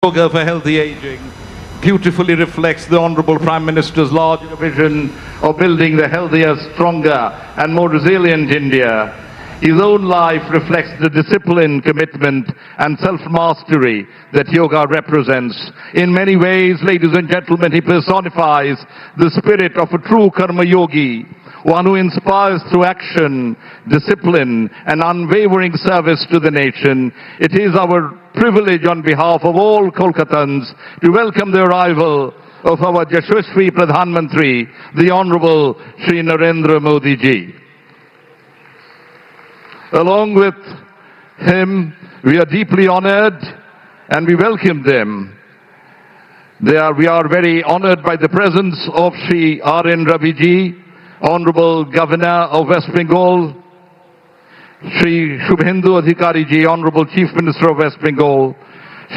Yoga for healthy aging beautifully reflects the Honorable Prime Minister's larger vision of building the healthier, stronger and more resilient India. His own life reflects the discipline, commitment and self-mastery that yoga represents. In many ways, ladies and gentlemen, he personifies the spirit of a true karma yogi, one who inspires through action, discipline and unwavering service to the nation. It is our privilege on behalf of all Kolkatans to welcome the arrival of our Yashasvi Pradhan Mantri, the Honorable Shri Narendra Modi ji. Along with him, we are deeply honored and we welcome them. We are very honored by the presence of Shri R.N. Ravi ji, Honorable Governor of West Bengal, Shri Shubhendu Adhikari ji, Honorable Chief Minister of West Bengal,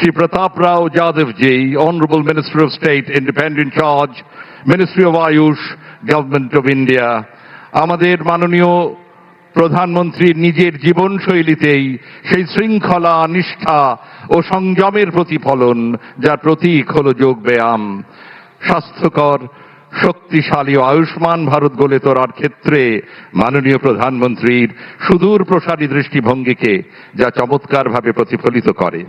Shri Pratap Rao Jadhav ji, Honorable Minister of State, Independent Charge, Ministry of Ayush, Government of India. আমাদের মাননীয় প্রধানমন্ত্রীর নিজের জীবনশৈলীতেই সেই শৃঙ্খলা, নিষ্ঠা ও সংযমের প্রতিফলন, যার প্রতীক হলো যোগ ব্যায়াম। স্বাস্থ্যকর, শক্তিশালী ও আয়ুষ্মান ভারত গড়ে তোলার ক্ষেত্রে মাননীয় প্রধানমন্ত্রীর সুদূর প্রসারী দৃষ্টিভঙ্গিকে যা চমৎকারভাবে প্রতিফলিত করে।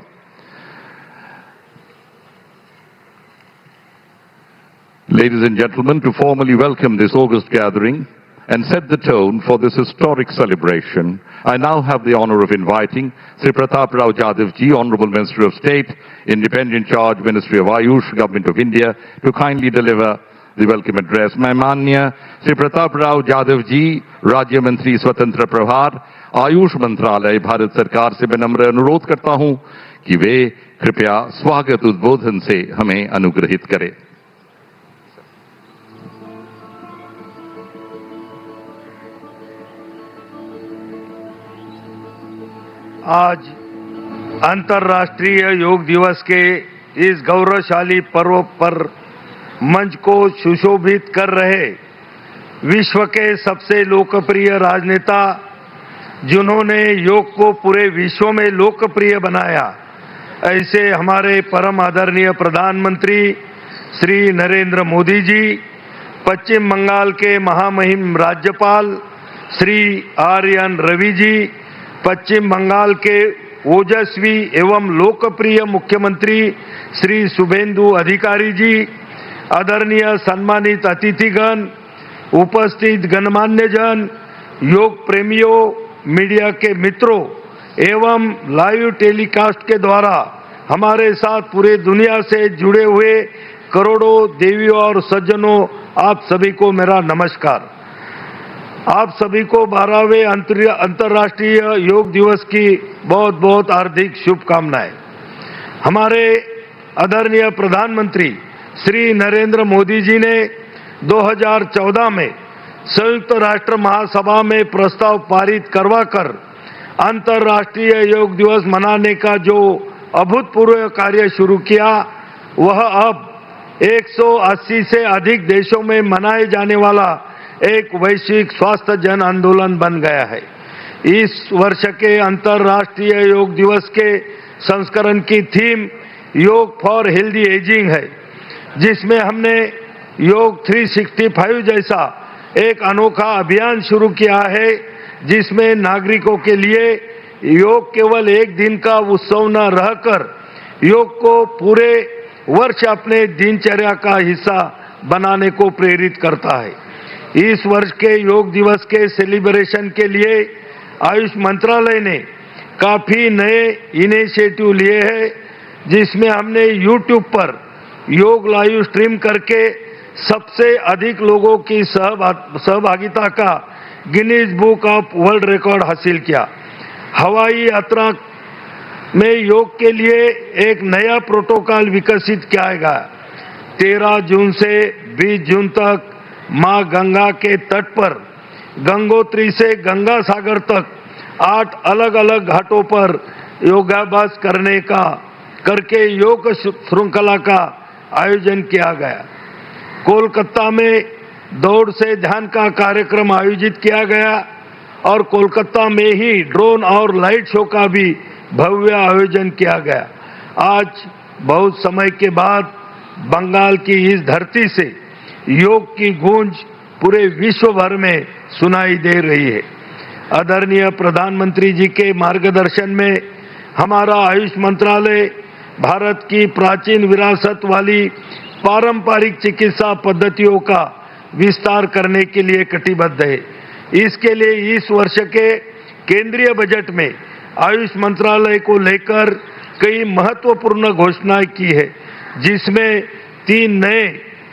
Ladies and gentlemen, to formally welcome this August gathering and set the tone for this historic celebration, I now have the honor of inviting Sri Pratap Rao Jadhav ji, Honorable Minister of State, Independent Charge, Ministry of Ayush, Government of India, to kindly deliver the welcome address. मैं माननीय श्री प्रताप राव जाधव जी, राज्य मंत्री स्वतंत्र प्रभार, आयुष मंत्रालय, भारत सरकार से मैं नम्र अनुरोध करता हूं कि वे कृपया स्वागत उद्बोधन से हमें अनुग्रहित करें। आज अंतर्राष्ट्रीय योग दिवस के इस गौरवशाली पर्व पर मंच को सुशोभित कर रहे विश्व के सबसे लोकप्रिय राजनेता, जिन्होंने योग को पूरे विश्व में लोकप्रिय बनाया, ऐसे हमारे परम आदरणीय प्रधानमंत्री श्री नरेंद्र मोदी जी, पश्चिम बंगाल के महामहिम राज्यपाल श्री आर.एन. रवि जी, पश्चिम बंगाल के ओजस्वी एवं लोकप्रिय मुख्यमंत्री श्री शुभेंदु अधिकारी जी, आदरणीय सम्मानित अतिथिगण, उपस्थित गणमान्य जन, योग प्रेमियों, मीडिया के मित्रों एवं लाइव टेलीकास्ट के द्वारा हमारे साथ पूरे दुनिया से जुड़े हुए करोड़ों देवियों और सज्जनों, आप सभी को मेरा नमस्कार। आप सभी को 12वें अंतर्राष्ट्रीय योग दिवस की बहुत बहुत हार्दिक शुभकामनाएं। हमारे आदरणीय प्रधानमंत्री श्री नरेंद्र मोदी जी ने 2014 में संयुक्त राष्ट्र महासभा में प्रस्ताव पारित करवाकर अंतर्राष्ट्रीय योग दिवस मनाने का जो अभूतपूर्व कार्य शुरू किया, वह अब 180 से अधिक देशों में मनाए जाने वाला एक वैश्विक स्वास्थ्य जन आंदोलन बन गया है। इस वर्ष के अंतर्राष्ट्रीय योग दिवस के संस्करण की थीम योग फॉर हेल्दी एजिंग है, जिसमें हमने योग 365 जैसा एक अनोखा अभियान शुरू किया है, जिसमें नागरिकों के लिए योग केवल एक दिन का उत्सव न रहकर योग को पूरे वर्ष अपने दिनचर्या का हिस्सा बनाने को प्रेरित करता है। इस वर्ष के योग दिवस के सेलिब्रेशन के लिए आयुष मंत्रालय ने काफी नए इनिशिएटिव लिए हैं, जिसमें हमने YouTube पर योग लाइव स्ट्रीम करके सबसे अधिक लोगों की सहभागिता का Guinness book of world record हासिल किया। हवाई यात्रा में योग के लिए एक नया प्रोटोकॉल विकसित किया गया। 13 जून से 20 जून तक मां गंगा के तट पर गंगोत्री से गंगा सागर तक 8 अलग अलग घाटों पर योगाभ्यास करके योग श्रृंखला का आयोजन किया गया। कोलकाता में दौड़ से ध्यान का कार्यक्रम आयोजित किया गया और कोलकाता में ही ड्रोन और लाइट शो का भी भव्य आयोजन किया गया। आज बहुत समय के बाद बंगाल की इस धरती से योग की गूंज पूरे विश्व भर में सुनाई दे रही है। आदरणीय प्रधानमंत्री जी के मार्गदर्शन में हमारा आयुष मंत्रालय भारत की प्राचीन विरासत वाली पारंपरिक चिकित्सा पद्धतियों का विस्तार करने के लिए कटिबद्ध है। इसके लिए इस वर्ष के केंद्रीय बजट में आयुष मंत्रालय को लेकर कई महत्वपूर्ण घोषणाएं की है, जिसमें 3 नए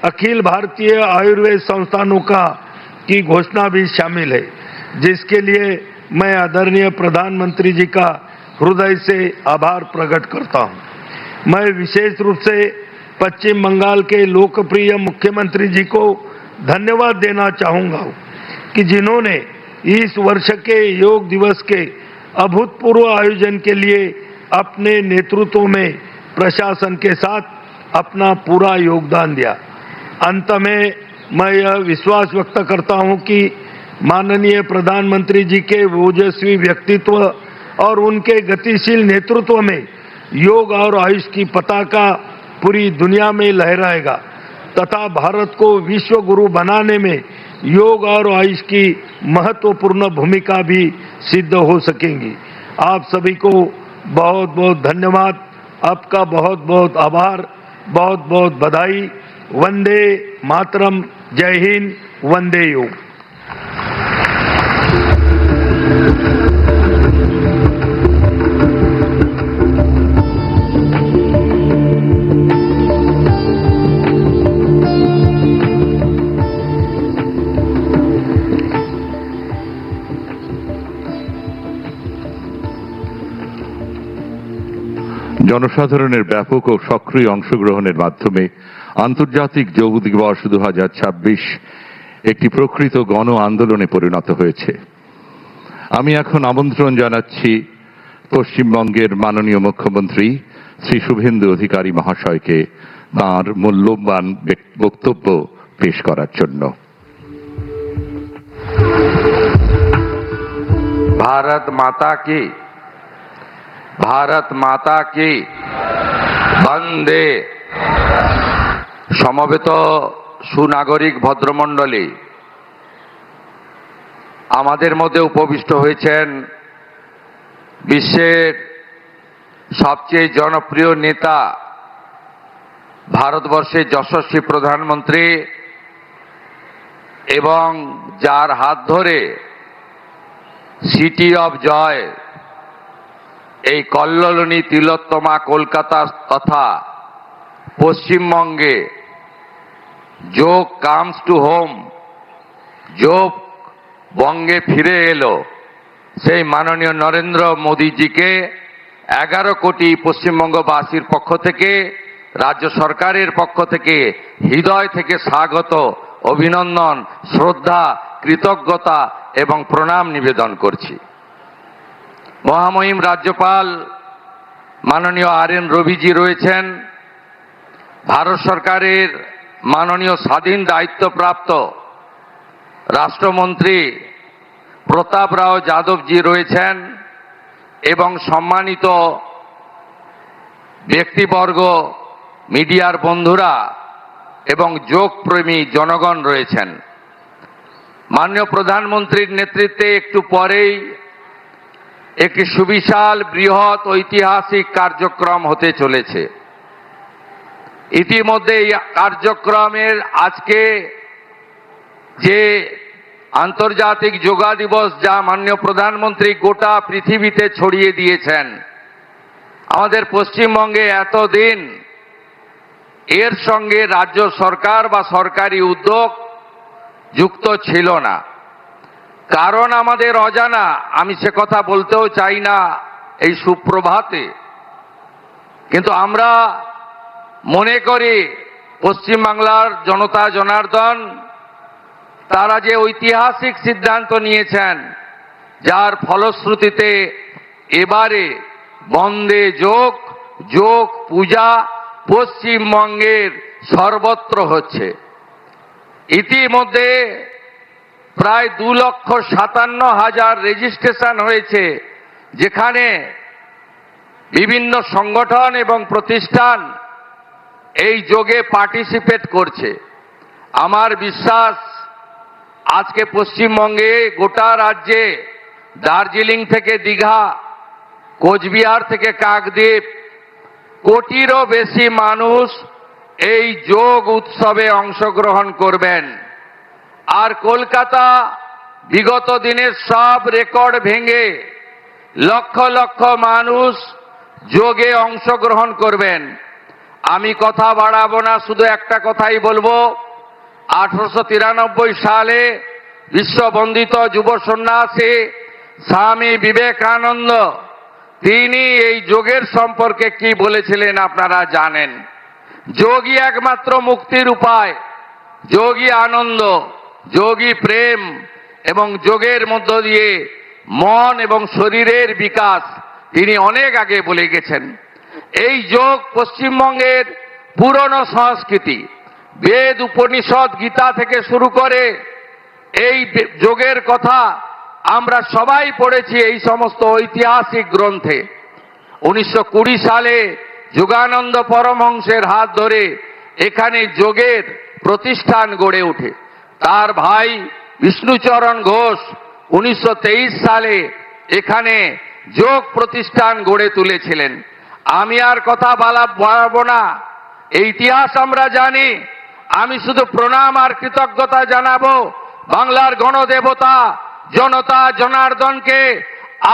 अखिल भारतीय आयुर्वेद संस्थानों की घोषणा भी शामिल है, जिसके लिए मैं आदरणीय प्रधानमंत्री जी का हृदय से आभार प्रकट करता हूं। मैं विशेष रूप से पश्चिम बंगाल के लोकप्रिय मुख्यमंत्री जी को धन्यवाद देना चाहूंगा कि जिन्होंने इस वर्ष के योग दिवस के अभूतपूर्व आयोजन के लिए अपने नेतृत्व में प्रशासन के साथ अपना पूरा योगदान दिया। अंत में मैं यह विश्वास व्यक्त करता हूं कि माननीय प्रधानमंत्री जी के ओजस्वी व्यक्तित्व और उनके गतिशील नेतृत्व में योग और आयुष की पताका पूरी दुनिया में लहराएगा तथा भारत को विश्व गुरु बनाने में योग और आयुष की महत्वपूर्ण भूमिका भी सिद्ध हो सकेंगी। आप सभी को बहुत बहुत धन्यवाद, आपका बहुत बहुत आभार, बहुत बहुत बधाई। वंदे मातरम, जय हिंद, वंदे योग। জনসাধারণের ব্যাপক ও সক্রিয় অংশগ্রহণের মাধ্যমে আন্তর্জাতিক যোগ দিবস 2026 একটি প্রকৃত গণ আন্দোলনে পরিণত হয়েছে। আমি এখন আমন্ত্রণ জানাচ্ছি পশ্চিমবঙ্গের মাননীয় মুখ্যমন্ত্রী শ্রী শুভেন্দু অধিকারী মহাশয়কে তাঁর মূল্যবান বক্তব্য পেশ করার জন্য। भारत माता की वंदे। সমবেত সুনাগরিক ভদ্রমণ্ডলী, আমাদের মধ্যে উপবিষ্ট হয়েছেন বিশ্বের সবচেয়ে জনপ্রিয় নেতা, ভারতবর্ষের যশস্বী প্রধানমন্ত্রী এবং যার হাত ধরে সিটি অফ জয় এই কল্লোলিনী তিলোত্তমা কলকাতা তথা পশ্চিমবঙ্গে যোগ কামস টু হোম, যোগ বঙ্গে ফিরে এলো, সেই মাননীয় নরেন্দ্র মোদীজিকে 11 কোটি পশ্চিমবঙ্গবাসীর পক্ষ থেকে, রাজ্য সরকারের পক্ষ থেকে হৃদয় থেকে স্বাগত, অভিনন্দন, শ্রদ্ধা, কৃতজ্ঞতা এবং প্রণাম নিবেদন করছি। মহামহিম রাজ্যপাল মাননীয় RN রবিজি রয়েছেন, ভারত সরকারের মাননীয় স্বাধীন দায়িত্বপ্রাপ্ত রাষ্ট্রমন্ত্রী প্রতাপ রাও যাদবজি রয়েছেন এবং সম্মানিত ব্যক্তিবর্গ, মিডিয়ার বন্ধুরা এবং যোগপ্রেমী জনগণ রয়েছেন। মাননীয় প্রধানমন্ত্রীর নেতৃত্বে একটু পরেই একটি সুবিশাল বৃহৎ ঐতিহাসিক কার্যক্রম হতে চলেছে। ইতিমধ্যে এই কার্যক্রমের আজকে যে আন্তর্জাতিক যোগা দিবস, যা মাননীয় প্রধানমন্ত্রী গোটা পৃথিবীতে ছড়িয়ে দিয়েছেন, আমাদের পশ্চিমবঙ্গে এতদিন এর সঙ্গে রাজ্য সরকার বা সরকারি উদ্যোগ যুক্ত ছিল না। কারণ আমাদের অজানা, আমি সে কথা বলতেও চাই না এই সুপ্রভাতে, কিন্তু আমরা মনে করি পশ্চিমবাংলার জনতা জনার্দন তারা যে ঐতিহাসিক সিদ্ধান্ত নিয়েছেন, যার ফলশ্রুতিতে এবারে বন্দে যোগ, যোগ পূজা পশ্চিমবঙ্গের সর্বত্র হচ্ছে। ইতিমধ্যে প্রায় 2,57,000 রেজিস্ট্রেশন হয়েছে, যেখানে বিভিন্ন সংগঠন এবং প্রতিষ্ঠান এই যোগে পার্টিসিপেট করছে। আমার বিশ্বাস আজকে পশ্চিমবঙ্গে গোটা রাজ্যে দার্জিলিং থেকে দীঘা, কোচবিহার থেকে কাকদ্বীপ কোটিরও বেশি মানুষ এই যোগ উৎসবে অংশগ্রহণ করবেন। আর কলকাতা বিগত দিনের সব রেকর্ড ভেঙে লক্ষ লক্ষ মানুষ যোগে অংশগ্রহণ করবেন। আমি কথা বাড়াবো না, শুধু একটা কথাই বলবো। 1893 সালে বিশ্ববন্দিত যুব সন্ন্যাসী স্বামী বিবেকানন্দ তিনি এই যোগের সম্পর্কে কি বলেছিলেন আপনারা জানেন। যোগই একমাত্র মুক্তির উপায়, যোগই আনন্দ, যোগই প্রেম এবং যোগের মধ্য দিয়ে মন এবং শরীরের বিকাশ তিনি অনেক আগে বলে গেছেন। এই যোগ পশ্চিমবঙ্গের পুরনো সংস্কৃতি, বেদ, উপনিষদ, গীতা থেকে শুরু করে এই যোগের কথা আমরা সবাই পড়েছি এই সমস্ত ঐতিহাসিক গ্রন্থে। 1920 সালে যোগানন্দ পরমহংসের হাত ধরে এখানে যোগের প্রতিষ্ঠান গড়ে ওঠে। তার ভাই বিষ্ণুচরণ ঘোষ 1923 সালে এখানে যোগ প্রতিষ্ঠান গড়ে তুলেছিলেন। আমি আর কথা বাড়াবো না, এই ইতিহাস আমরা জানি। আমি শুধু প্রণাম আর কৃতজ্ঞতা জানাবো বাংলার গণদেবতা জনতা জনার্দনকে,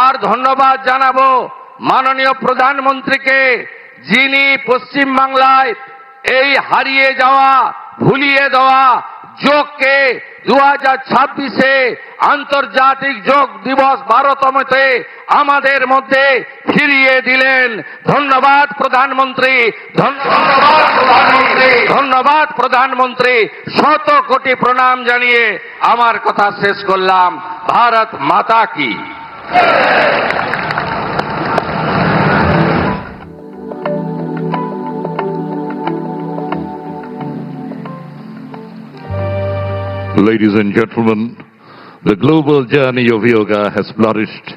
আর ধন্যবাদ জানাবো মাননীয় প্রধানমন্ত্রীকে, যিনি পশ্চিম বাংলায় এই হারিয়ে যাওয়া, ভুলিয়ে দেওয়া যোগকে 2026-এ আন্তর্জাতিক যোগ দিবস 12তমতে আমাদের মধ্যে ফিরিয়ে দিলেন। ধন্যবাদ প্রধানমন্ত্রী, ধন্যবাদ প্রধানমন্ত্রী, ধন্যবাদ প্রধানমন্ত্রী। শত কোটি প্রণাম জানিয়ে আমার কথা শেষ করলাম। ভারত মাতা কি। Ladies and gentlemen, the global journey of yoga has flourished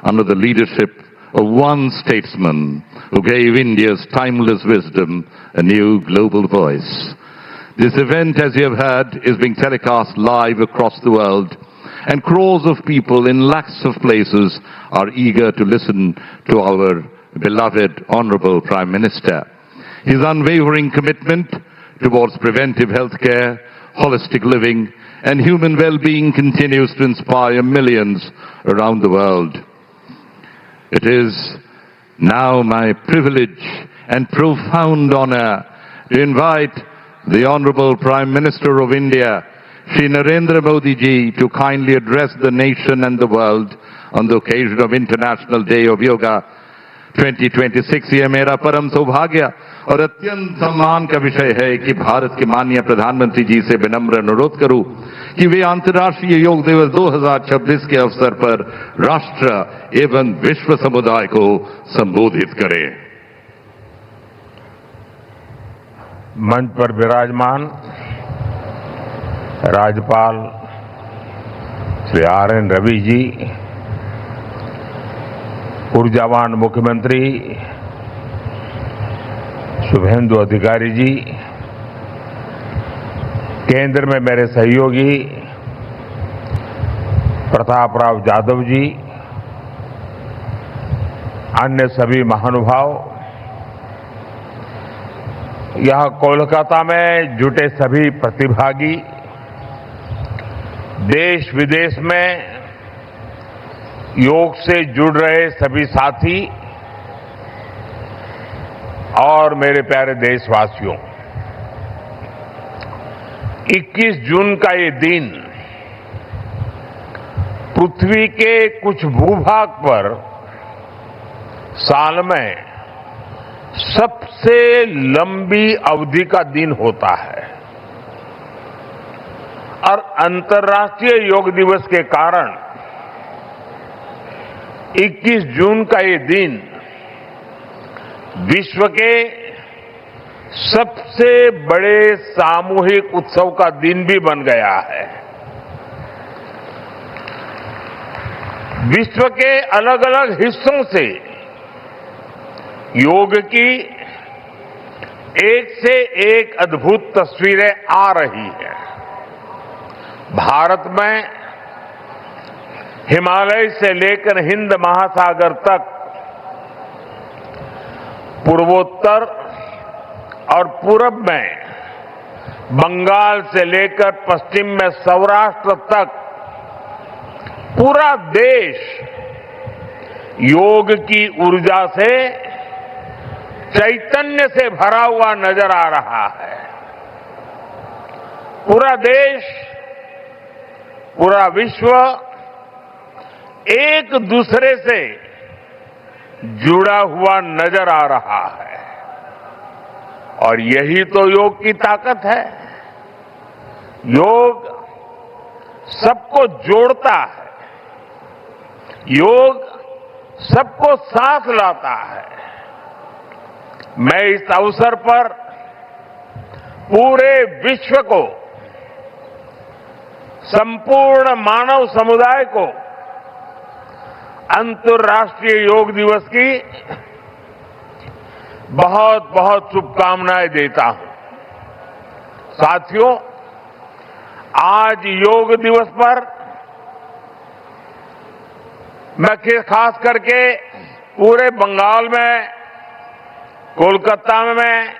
under the leadership of one statesman who gave India's timeless wisdom a new global voice. This event, as you have heard, is being telecast live across the world, and crores of people in lakhs of places are eager to listen to our beloved Honorable Prime Minister. His unwavering commitment towards preventive health care, holistic living, and human well-being continues to inspire millions around the world. It is now my privilege and profound honor to invite the Honorable Prime Minister of India, Shri Narendra Modi ji, to kindly address the nation and the world on the occasion of International Day of Yoga 2026। ये मेरा परम सौभाग्य और अत्यंत सम्मान का विषय है कि भारत के माननीय प्रधानमंत्री जी से विनम्र अनुरोध करूं कि वे अंतर्राष्ट्रीय योग दिवस 2026 के अवसर पर राष्ट्र एवं विश्व समुदाय को संबोधित करें। मंच पर विराजमान राज्यपाल श्री RN रवि जी, ऊर्जावान मुख्यमंत्री शुभेंदु अधिकारी जी, केंद्र में मेरे सहयोगी प्रताप राव जाधव जी, अन्य सभी महानुभाव, यहाँ कोलकाता में जुटे सभी प्रतिभागी, देश विदेश में योग से जुड़ रहे सभी साथी और मेरे प्यारे देशवासियों, 21 जून का ये दिन पृथ्वी के कुछ भूभाग पर साल में सबसे लंबी अवधि का दिन होता है और अंतर्राष्ट्रीय योग दिवस के कारण 21 जून का ये दिन विश्व के सबसे बड़े सामूहिक उत्सव का दिन भी बन गया है। विश्व के अलग अलग हिस्सों से योग की एक से एक अद्भुत तस्वीरें आ रही हैं। भारत में हिमालय से लेकर हिंद महासागर तक, पूर्वोत्तर और पूरब में बंगाल से लेकर पश्चिम में सौराष्ट्र तक पूरा देश योग की ऊर्जा से, चैतन्य से भरा हुआ नजर आ रहा है। पूरा देश, पूरा विश्व एक दूसरे से जुड़ा हुआ नजर आ रहा है और यही तो योग की ताकत है। योग सबको जोड़ता है, योग सबको साथ लाता है। मैं इस अवसर पर पूरे विश्व को, संपूर्ण मानव समुदाय को अंतर्राष्ट्रीय योग दिवस की बहुत बहुत शुभकामनाएं देता हूं। साथियों, आज योग दिवस पर मैं खास करके पूरे बंगाल में, कोलकाता में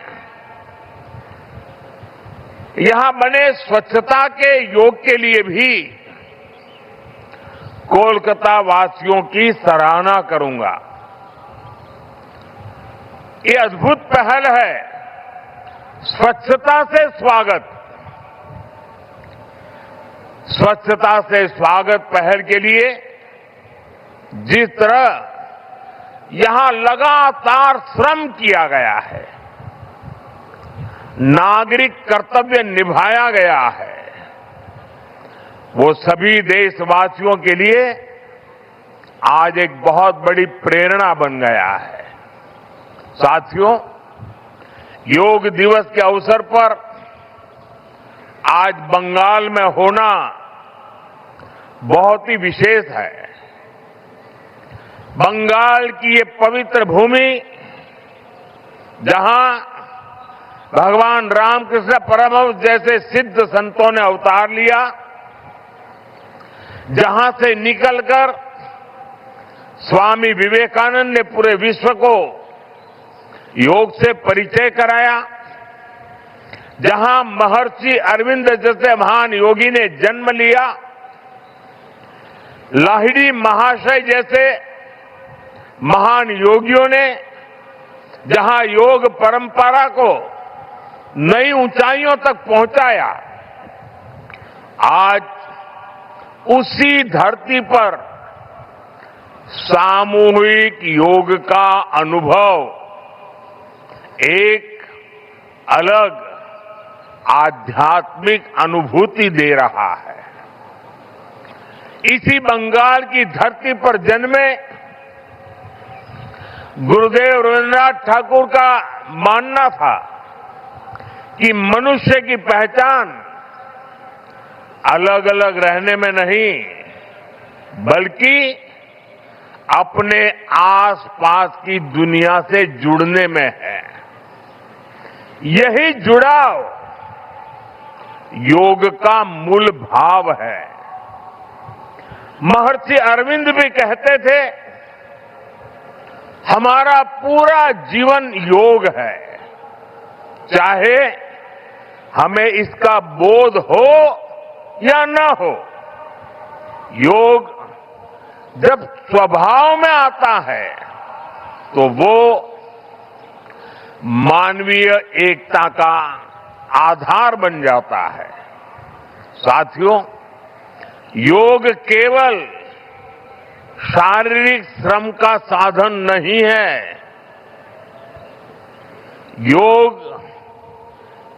यहां बने स्वच्छता के योग के लिए भी कोलकाता वासियों की सराहना करूंगा। ये अद्भुत पहल है, स्वच्छता से स्वागत। स्वच्छता से स्वागत पहल के लिए जिस तरह यहां लगातार श्रम किया गया है, नागरिक कर्तव्य निभाया गया है, वो सभी देशवासियों के लिए आज एक बहुत बड़ी प्रेरणा बन गया है। साथियों, योग दिवस के अवसर पर आज बंगाल में होना बहुत ही विशेष है। बंगाल की ये पवित्र भूमि, जहां भगवान रामकृष्ण परमहंस जैसे सिद्ध संतों ने अवतार लिया, जहां से निकलकर स्वामी विवेकानंद ने पूरे विश्व को योग से परिचय कराया, जहां महर्षि अरविंद जैसे महान योगी ने जन्म लिया, लाहिड़ी महाशय जैसे महान योगियों ने जहां योग परंपरा को नई ऊंचाइयों तक पहुंचाया, आज उसी धरती पर सामूहिक योग का अनुभव एक अलग आध्यात्मिक अनुभूति दे रहा है। इसी बंगाल की धरती पर जन्मे गुरुदेव रविन्द्रनाथ ठाकुर का मानना था कि मनुष्य की पहचान अलग अलग रहने में नहीं, बल्कि अपने आसपास की दुनिया से जुड़ने में है। यही जुड़ाव योग का मूल भाव है। महर्षि अरविंद भी कहते थे, हमारा पूरा जीवन योग है, चाहे हमें इसका बोध हो या न हो। योग जब स्वभाव में आता है तो वो मानवीय एकता का आधार बन जाता है। साथियों, योग केवल शारीरिक श्रम का साधन नहीं है। योग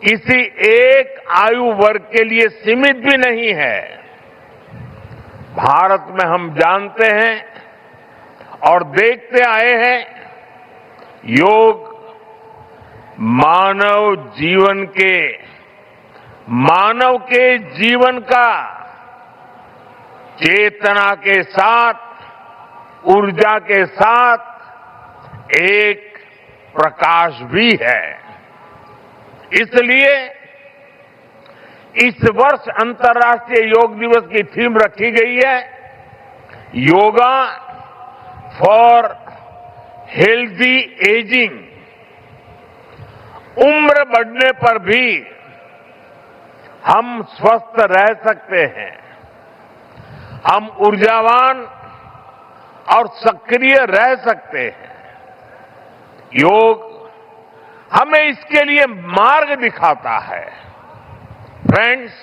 किसी एक आयु वर्ग के लिए सीमित भी नहीं है। भारत में हम जानते हैं और देखते आए हैं, योग मानव के जीवन का चेतना के साथ, ऊर्जा के साथ एक प्रकाश भी है। इसलिए इस वर्ष अंतर्राष्ट्रीय योग दिवस की थीम रखी गई है योगा फॉर हेल्दी एजिंग। उम्र बढ़ने पर भी हम स्वस्थ रह सकते हैं, हम ऊर्जावान और सक्रिय रह सकते हैं। योग हमें इसके लिए मार्ग दिखाता है। Friends,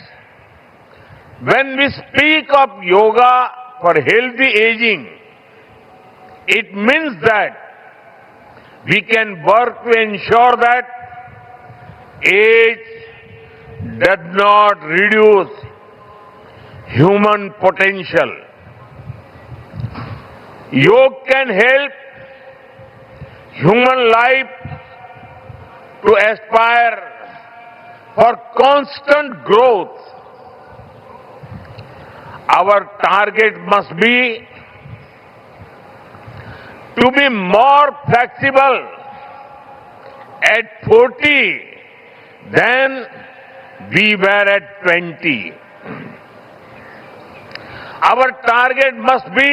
when we speak of yoga for healthy aging, it means that we can work to ensure that age does not reduce human potential. Yoga can help human life to aspire for constant growth. Our target must be to be more flexible at 40 than we were at 20. Our target must be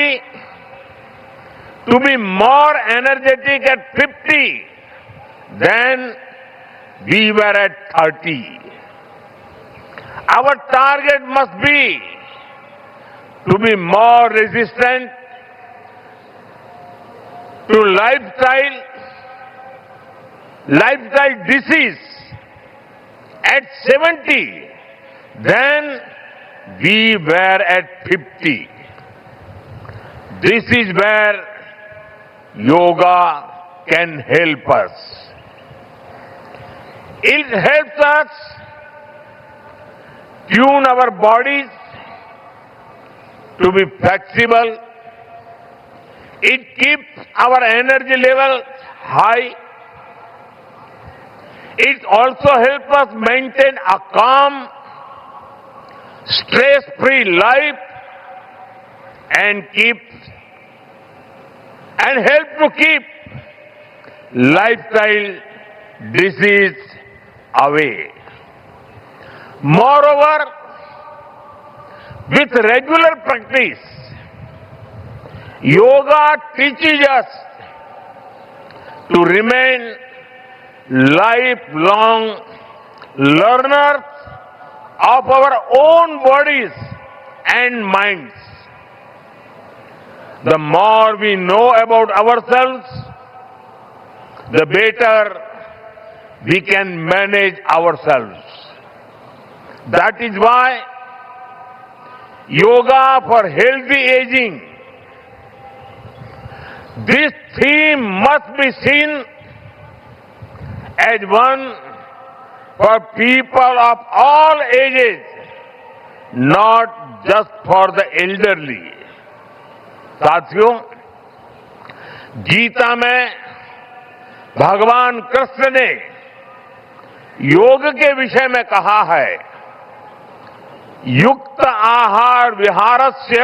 to be more energetic at 50 than we were at 30. Our target must be to be more resistant to lifestyle disease at 70 than we were at 50. This is where yoga can help us. It helps us tune our bodies to be flexible. It keeps our energy level high. It also helps us maintain a calm, stress-free life and help to keep lifestyle disease away. Moreover, with regular practice, yoga teaches us to remain lifelong learners of our own bodies and minds. The more we know about ourselves, the better we can manage ourselves. That is why yoga for healthy aging, this theme must be seen as one for people of all ages, not just for the elderly. साथियों, गीता में भगवान कृष्ण ने योग के विषय में कहा है, युक्त आहार विहारस्य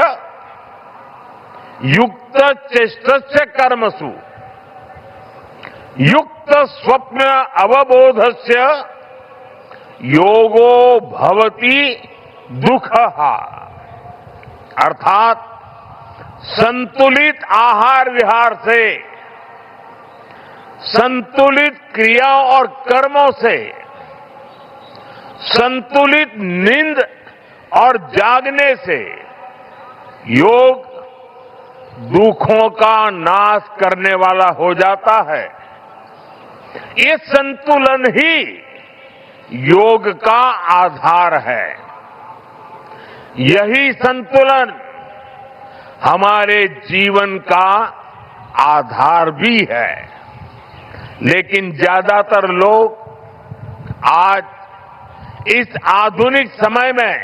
युक्त चेष्टस्य कर्मसु युक्त स्वप्न अवबोधस्य योगो भवति दुःखः। अर्थात संतुलित आहार विहार से, संतुलित क्रियाओं और कर्मों से, संतुलित नींद और जागने से योग दुखों का नाश करने वाला हो जाता है। ये संतुलन ही योग का आधार है। यही संतुलन हमारे जीवन का आधार भी है। लेकिन ज्यादातर लोग आज इस आधुनिक समय में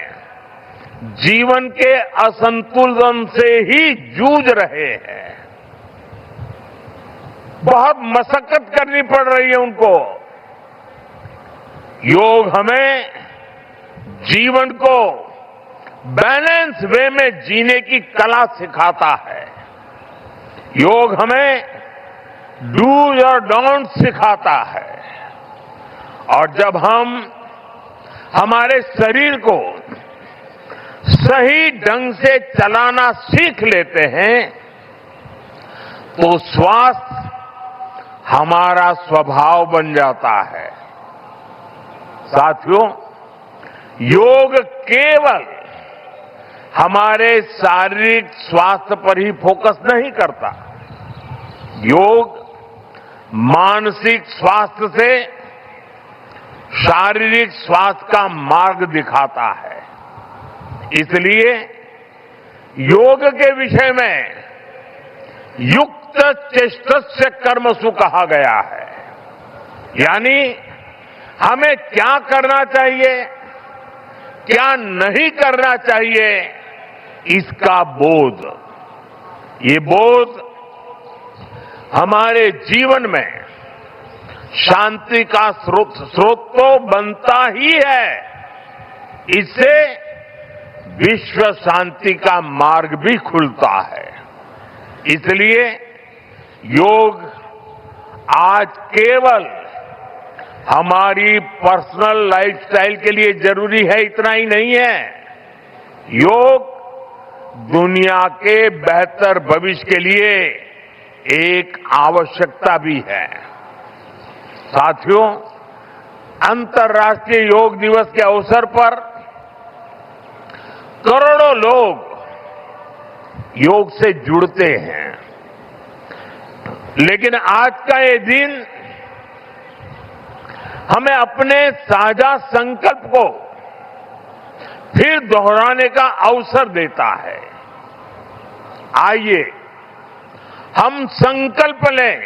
जीवन के असंतुलन से ही जूझ रहे हैं। बहुत मशक्कत करनी पड़ रही है उनको। योग हमें जीवन को बैलेंस वे में जीने की कला सिखाता है। योग हमें डूज और डोंट सिखाता है। और जब हम हमारे शरीर को सही ढंग से चलाना सीख लेते हैं तो स्वास्थ्य हमारा स्वभाव बन जाता है। साथियों, योग केवल हमारे शारीरिक स्वास्थ्य पर ही फोकस नहीं करता। योग मानसिक स्वास्थ्य से शारीरिक स्वास्थ्य का मार्ग दिखाता है। इसलिए योग के विषय में युक्त चेष्टस्य कर्मसु कहा गया है। यानी हमें क्या करना चाहिए, क्या नहीं करना चाहिए, इसका बोध। ये बोध हमारे जीवन में शांति का स्रोत तो बनता ही है, इससे विश्व शांति का मार्ग भी खुलता है। इसलिए योग आज केवल हमारी पर्सनल लाइफस्टाइल के लिए जरूरी है इतना ही नहीं है। योग दुनिया के बेहतर भविष्य के लिए एक आवश्यकता भी है। साथियों, अंतर्राष्ट्रीय योग दिवस के अवसर पर करोड़ों लोग योग से जुड़ते हैं, लेकिन आज का ये दिन हमें अपने साझा संकल्प को फिर दोहराने का अवसर देता है। आइए हम संकल्प लें,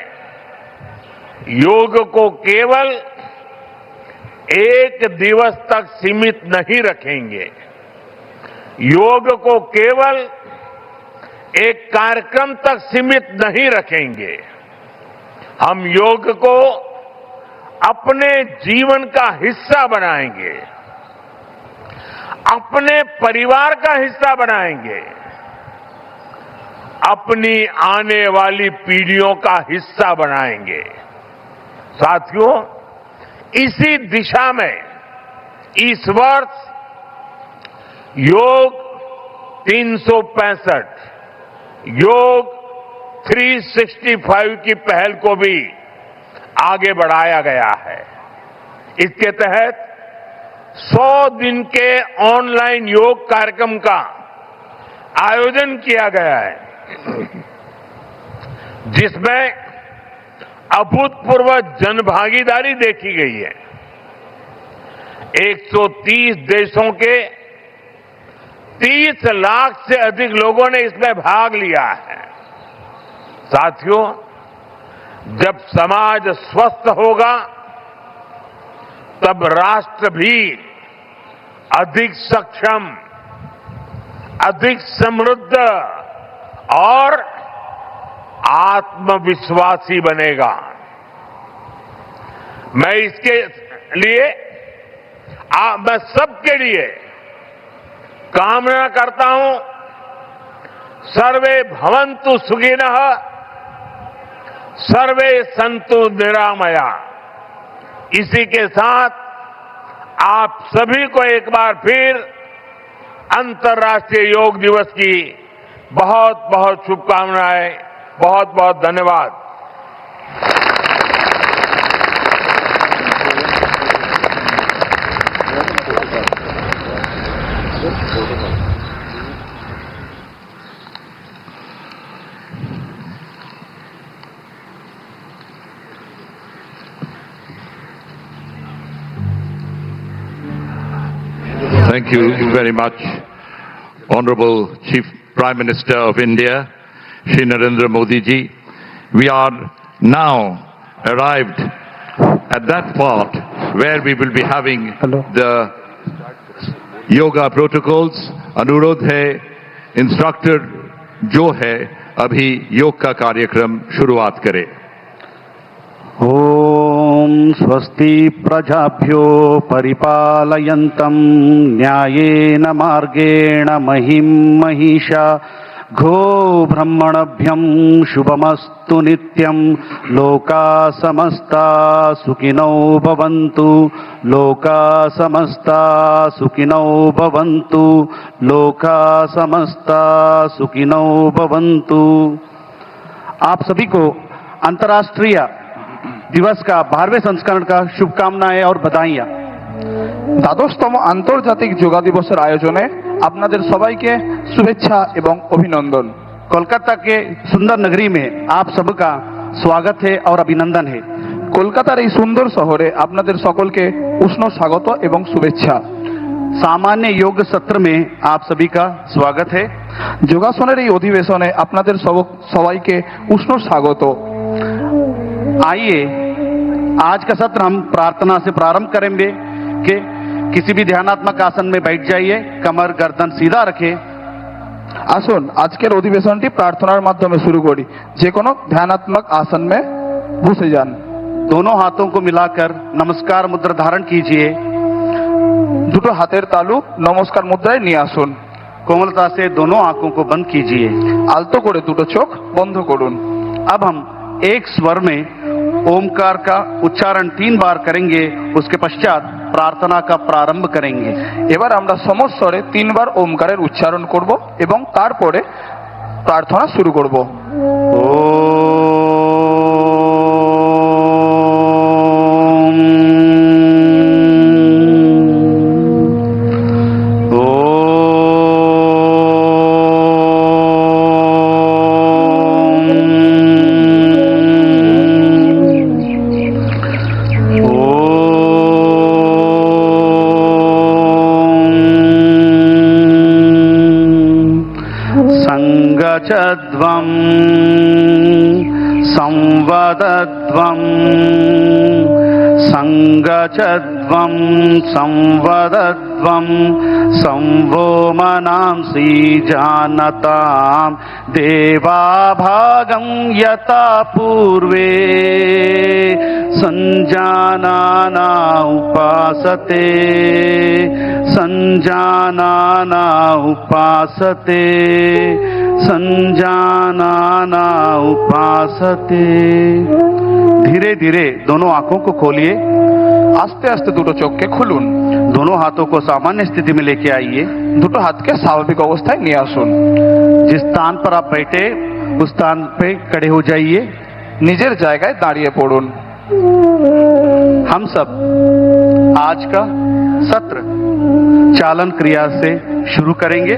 योग को केवल एक दिवस तक सीमित नहीं रखेंगे, योग को केवल एक कार्यक्रम तक सीमित नहीं रखेंगे। हम योग को अपने जीवन का हिस्सा बनाएंगे, अपने परिवार का हिस्सा बनाएंगे, अपनी आने वाली पीढ़ियों का हिस्सा बनाएंगे। साथियों, इसी दिशा में इस वर्ष योग 365 योग 365 की पहल को भी आगे बढ़ाया गया है। इसके तहत 100 दिन के ऑनलाइन योग कार्यक्रम का आयोजन किया गया है, जिसमें अभूतपूर्व जनभागीदारी देखी गई है। 130 देशों के 30 लाख से अधिक लोगों ने इसमें भाग लिया है। साथियों, जब समाज स्वस्थ होगा तब राष्ट्र भी अधिक सक्षम, अधिक समृद्ध और आत्मविश्वासी बनेगा। मैं इसके लिए मैं सबके लिए कामना करता हूं, सर्वे भवन्तु सुखिनः, सर्वे सन्तु निरामया। इसी के साथ आप सभी को एक बार फिर अंतर्राष्ट्रीय योग दिवस की बहुत बहुत शुभकामनाएं, बहुत बहुत धन्यवाद। Thank you very much, Honorable Chief Prime Minister of India, Shri Narendra Modi ji. We are now arrived at that part where we will be having the yoga protocols. अनुरोध है, इंस्ट्रक्टर जो है अभी योग का कार्यक्रम शुरुआत करे। ओम स्वस्ति प्रजाभ्यो परिपालयन्तं न्यायेन मार्गेण महिं महिषा घो ब्रह्मणभ्यं शुभमस्तु नित्यं लोका समस्ता सुखिनो भवन्तु लोका समस्ता सुखिनो भवन्तु लोका समस्ता सुखिनो भवन्तु। आप सभी को अंतर्राष्ट्रीय दिवस का 12वें संस्करण का शुभकामनाएं और बधाइयां। দ্বাদশতম আন্তর্জাতিক যোগা দিবসের আয়োজনে আপনাদের সবাইকে শুভেচ্ছা এবং অভিনন্দন। कोलकाता के सुंदर नगरी में आप सबका स्वागत है और अभिनंदन है। কলকাতার এই সুন্দর শহরে আপনাদের সকলকে উষ্ণ স্বাগত এবং শুভেচ্ছা। सामान्य योग सत्र में आप सभी का स्वागत है। যোগাসনের এই অধিবেশনে আপনাদের সবাইকে উষ্ণ স্বাগত। आइए आज का सत्र हम प्रार्थना से प्रारंभ करेंगे कि किसी भी ध्यानात्मक आसन में बैठ जाइए, कमर गर्दन सीधा रखें। আসুন আজকের অধিবেশনটি প্রার্থনার মাধ্যমে শুরু করি। যে কোনো ধ্যানাত্মক আসন में বসে যান। दोनों हाथों को मिलाकर नमस्कार मुद्रा धारण कीजिए। দুটো হাতের তালু নমস্কার মুদ্রায় নিয়ে আসুন। कोमलता से दोनों आंखों को बंद कीजिए। আলতো করে দুটো চোখ বন্ধ করুন। अब हम एक स्वर में ओमकार का उच्चारण 3 बार करेंगे, उसके पश्चात प्रार्थना का प्रारंभ करेंगे। এবার আমরা সমস্বরে 3 বার ওমকারের উচ্চারণ করব এবং তারপরে প্রার্থনা শুরু করব। संगचध्वं संवदध्वं संगचध्वं संवदध्वं संवो मनांसि जानतां देवाभागं यथा पूर्वे संजानाना उपासते संजानाना उपासते संजानाना उपासते। धीरे धीरे दोनों आंखों को खोलिए। আস্তে আস্তে দুটো চোখকে খুলুন। दोनों हाथों को सामान्य स्थिति में लेके आइए। দুটো হাতকে স্বাভাবিক অবস্থায় নিয়ে আসুন। जिस स्थान पर आप बैठे उस स्थान पे खड़े हो जाइए। নিজের জায়গায় দাঁড়িয়ে পড়ুন। हम सब आज का सत्र चालन क्रिया से शुरू करेंगे।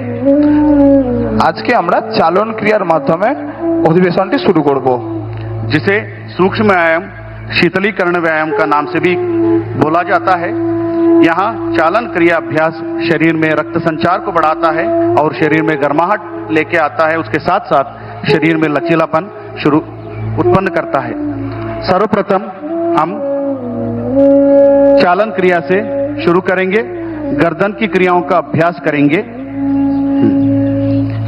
আজকে আমরা চালন ক্রিয়ার মাধ্যমে অধিবেশনটি শুরু করব, जिसे सूक्ष्म व्यायाम शीतलीकरण व्यायाम का नाम से भी बोला जाता है। यहाँ चालन क्रिया अभ्यास शरीर में रक्त संचार को बढ़ाता है और शरीर में गर्माहट लेके आता है, उसके साथ साथ शरीर में लचीलापन उत्पन्न करता है। सर्वप्रथम हम चालन क्रिया से शुरू करेंगे। गर्दन की क्रियाओं का अभ्यास करेंगे।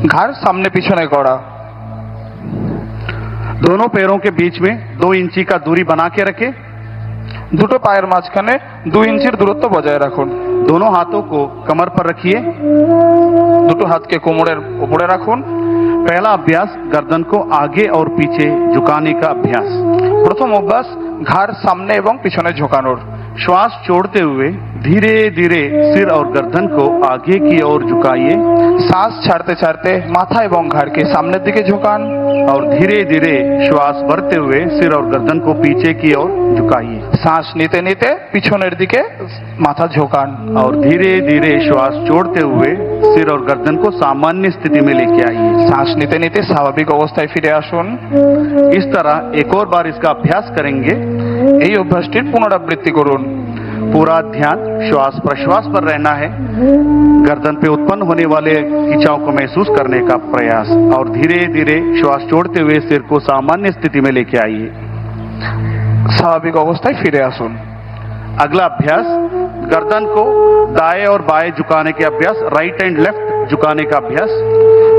ঘাড় সামনে পিছনে করা। दोनों पैरों के बीच में 2 इंची का दूरी बना के रखें। দুটো পায়ের মাঝখানে 2 ইঞ্চির দূরত্ব বজায় রাখুন। दोनों हाथों को कमर पर रखिए। দুটো হাতকে কোমরের উপরে রাখুন। पहला अभ्यास गर्दन को आगे और पीछे झुकाने का अभ्यास। প্রথম অভ্যাস ঘাড় সামনে এবং পিছনে ঝোঁকানোর। श्वास छोड़ते हुए धीरे धीरे सिर और गर्दन को आगे की ओर झुकाइए। শ্বাস ছাড়তে ছাড়তে মাথা এবং ঘাড়কে সামনের দিকে ঝোঁকান। और धीरे धीरे श्वास भरते हुए सिर और गर्दन को पीछे की ओर झुकाइए। শ্বাস নিতে নিতে পিছনের দিকে মাথা ঝোঁকান। और धीरे धीरे श्वास छोड़ते हुए सिर और गर्दन को सामान्य स्थिति में लेके आइए। শ্বাস নিতে নিতে স্বাভাবিক অবস্থায় ফিরে আসুন। इस तरह एक और बार इसका अभ्यास करेंगे। এই অভ্যাসটির পুনরাবৃত্তি করুন। पूरा ध्यान श्वास प्रश्वास पर रहना है। गर्दन पे उत्पन्न होने वाले खिंचाव को महसूस करने का प्रयास और धीरे धीरे श्वास छोड़ते हुए सिर को सामान्य स्थिति में लेके आइए। স্বাভাবিক অবস্থায় ফিরে আসুন। अगला अभ्यास गर्दन को दाएं और बाएं झुकाने के अभ्यास, राइट एंड लेफ्ट झुकाने का अभ्यास।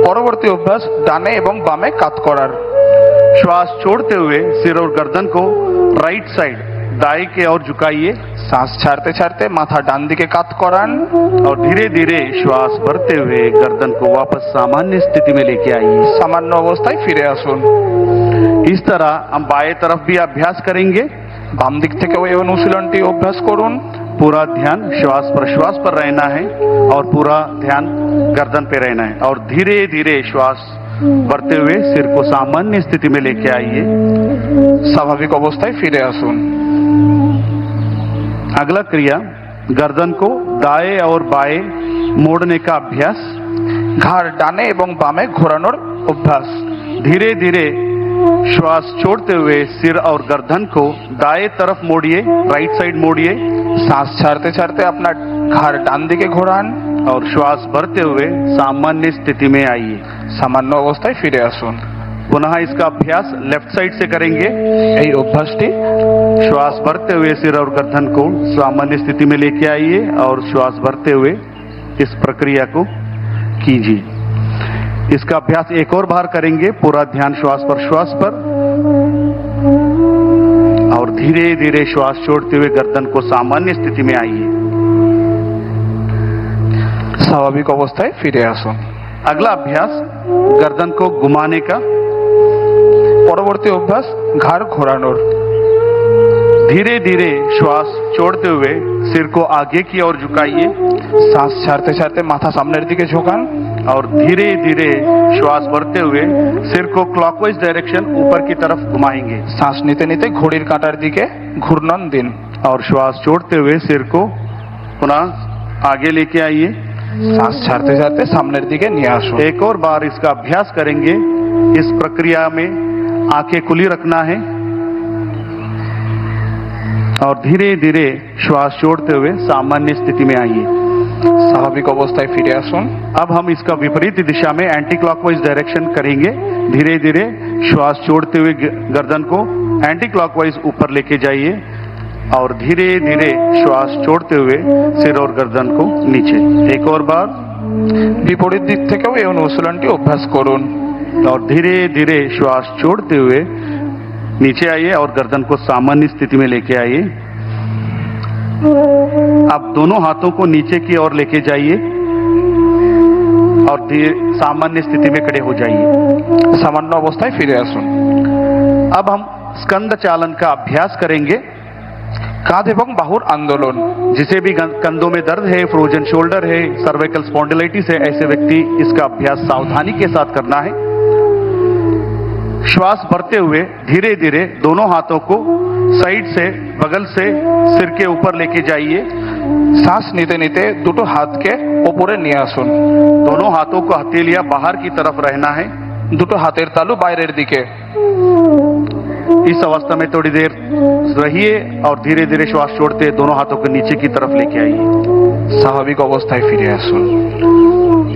পরবর্তী অভ্যাস ডানে এবং বামে কাত করার। श्वास छोड़ते हुए सिर और गर्दन को राइट साइड दाएं की ओर झुकाइए শ্বাস ছাড়তে ছাড়তে মাথা ডান দিকে কাত করান और धीरे धीरे श्वास भरते हुए गर्दन को वापस सामान्य स्थिति में लेके आइए। সামান্য অবস্থায় ফিরে আসুন। इस तरह हम बाएं तरफ भी अभ्यास करेंगे। বাম দিক থেকেও এই অনুশীলনটি অভ্যাস করুন। पूरा ध्यान श्वास प्रश्वास पर रहना है और पूरा ध्यान गर्दन पे रहना है और धीरे धीरे श्वास भरते हुए सिर को सामान्य स्थिति में लेके आइए। স্বাভাবিক অবস্থায় ফিরে আসুন। अगला क्रिया गर्दन को दाएं और बाएं मोड़ने का अभ्यास। ঘাড় ডানে এবং বামে ঘোরানোর অভ্যাস। धीरे धीरे श्वास छोड़ते हुए सिर और गर्दन को दाएं तरफ मोड़िए, राइट साइड मोड़िए শ্বাস ছাড়তে ছাড়তে আপনার ঘাড় ডান দিকে ঘোরান और श्वास भरते हुए सामान्य स्थिति में आइए। সামান্য অবস্থায় ফিরে আসুন। पुनः इसका अभ्यास लेफ्ट साइड से करेंगे। এই অভ্যাসটি श्वास भरते हुए सिर और गर्दन को सामान्य स्थिति में लेके आइए और श्वास भरते हुए इस प्रक्रिया को कीजिए। इसका अभ्यास एक और बार करेंगे। पूरा ध्यान श्वास पर और धीरे धीरे श्वास छोड़ते हुए गर्दन को सामान्य स्थिति में आइए। স্বাভাবিক অবস্থায় ফিরে আসুন। अगला अभ्यास गर्दन को घुमाने का। পরবর্তী অভ্যাস ঘাড় ঘোরানোর। धीरे धीरे श्वास छोड़ते हुए सिर को आगे की ओर झुकाइए শ্বাস ছাড়তে ছাড়তে মাথা সামনের দিকে ঝোঁকান और धीरे धीरे श्वास भरते हुए सिर को क्लॉकवाइज डायरेक्शन ऊपर की तरफ घुमाएंगे শ্বাস নিতে নিতে ঘড়ির কাঁটার দিকে ঘূর্ণন দিন और श्वास छोड़ते हुए सिर को पुनः आगे लेके आइए। শ্বাস ছাড়তে ছাড়তে সামনের দিকে নিয়ে আসুন। एक और बार इसका अभ्यास करेंगे। इस प्रक्रिया में आंखें खुली रखना है और धीरे धीरे श्वास छोड़ते हुए सामान्य स्थिति में आइए। স্বাভাবিক অবস্থায় ফিরে আসুন। अब हम इसका विपरीत दिशा में एंटी क्लॉकवाइज डायरेक्शन करेंगे। धीरे धीरे श्वास छोड़ते हुए गर्दन को एंटी क्लॉकवाइज ऊपर लेके जाइए और धीरे धीरे श्वास छोड़ते हुए सिर और गर्दन को नीचे। एक और बार বিপরীত দিক থেকেও এই অনুশীলনটি অভ্যাস করুন और धीरे धीरे श्वास छोड़ते हुए नीचे आइए और गर्दन को सामान्य स्थिति में लेके आइए। अब दोनों हाथों को नीचे की ओर लेके जाइए और सामान्य स्थिति में खड़े हो जाइए। সামান্য অবস্থায় ফিরে আসুন। अब हम स्कंद चालन का अभ्यास करेंगे। কাঁধ এবং বাহুর আন্দোলন। जिसे भी कंधों में दर्द है, फ्रोजन शोल्डर है, सर्वाइकल स्पॉन्डिलाइटिस है, ऐसे व्यक्ति इसका अभ्यास सावधानी के साथ करना है। श्वास भरते हुए धीरे धीरे दोनों हाथों को साइड से बगल से सिर के ऊपर लेके जाइए। শ্বাস নিতে নিতে দুটো হাতকে ওপরে নিয়ে আসুন। दोनों हाथों को हथेलियां बाहर की तरफ रहना है। দুটো হাতের তালু বাইরের দিকে। इस अवस्था में थोड़ी देर रहिए और धीरे धीरे श्वास छोड़ते दोनों हाथों को नीचे की तरफ लेके आइए। স্বাভাবিক অবস্থায় ফিরে আসুন।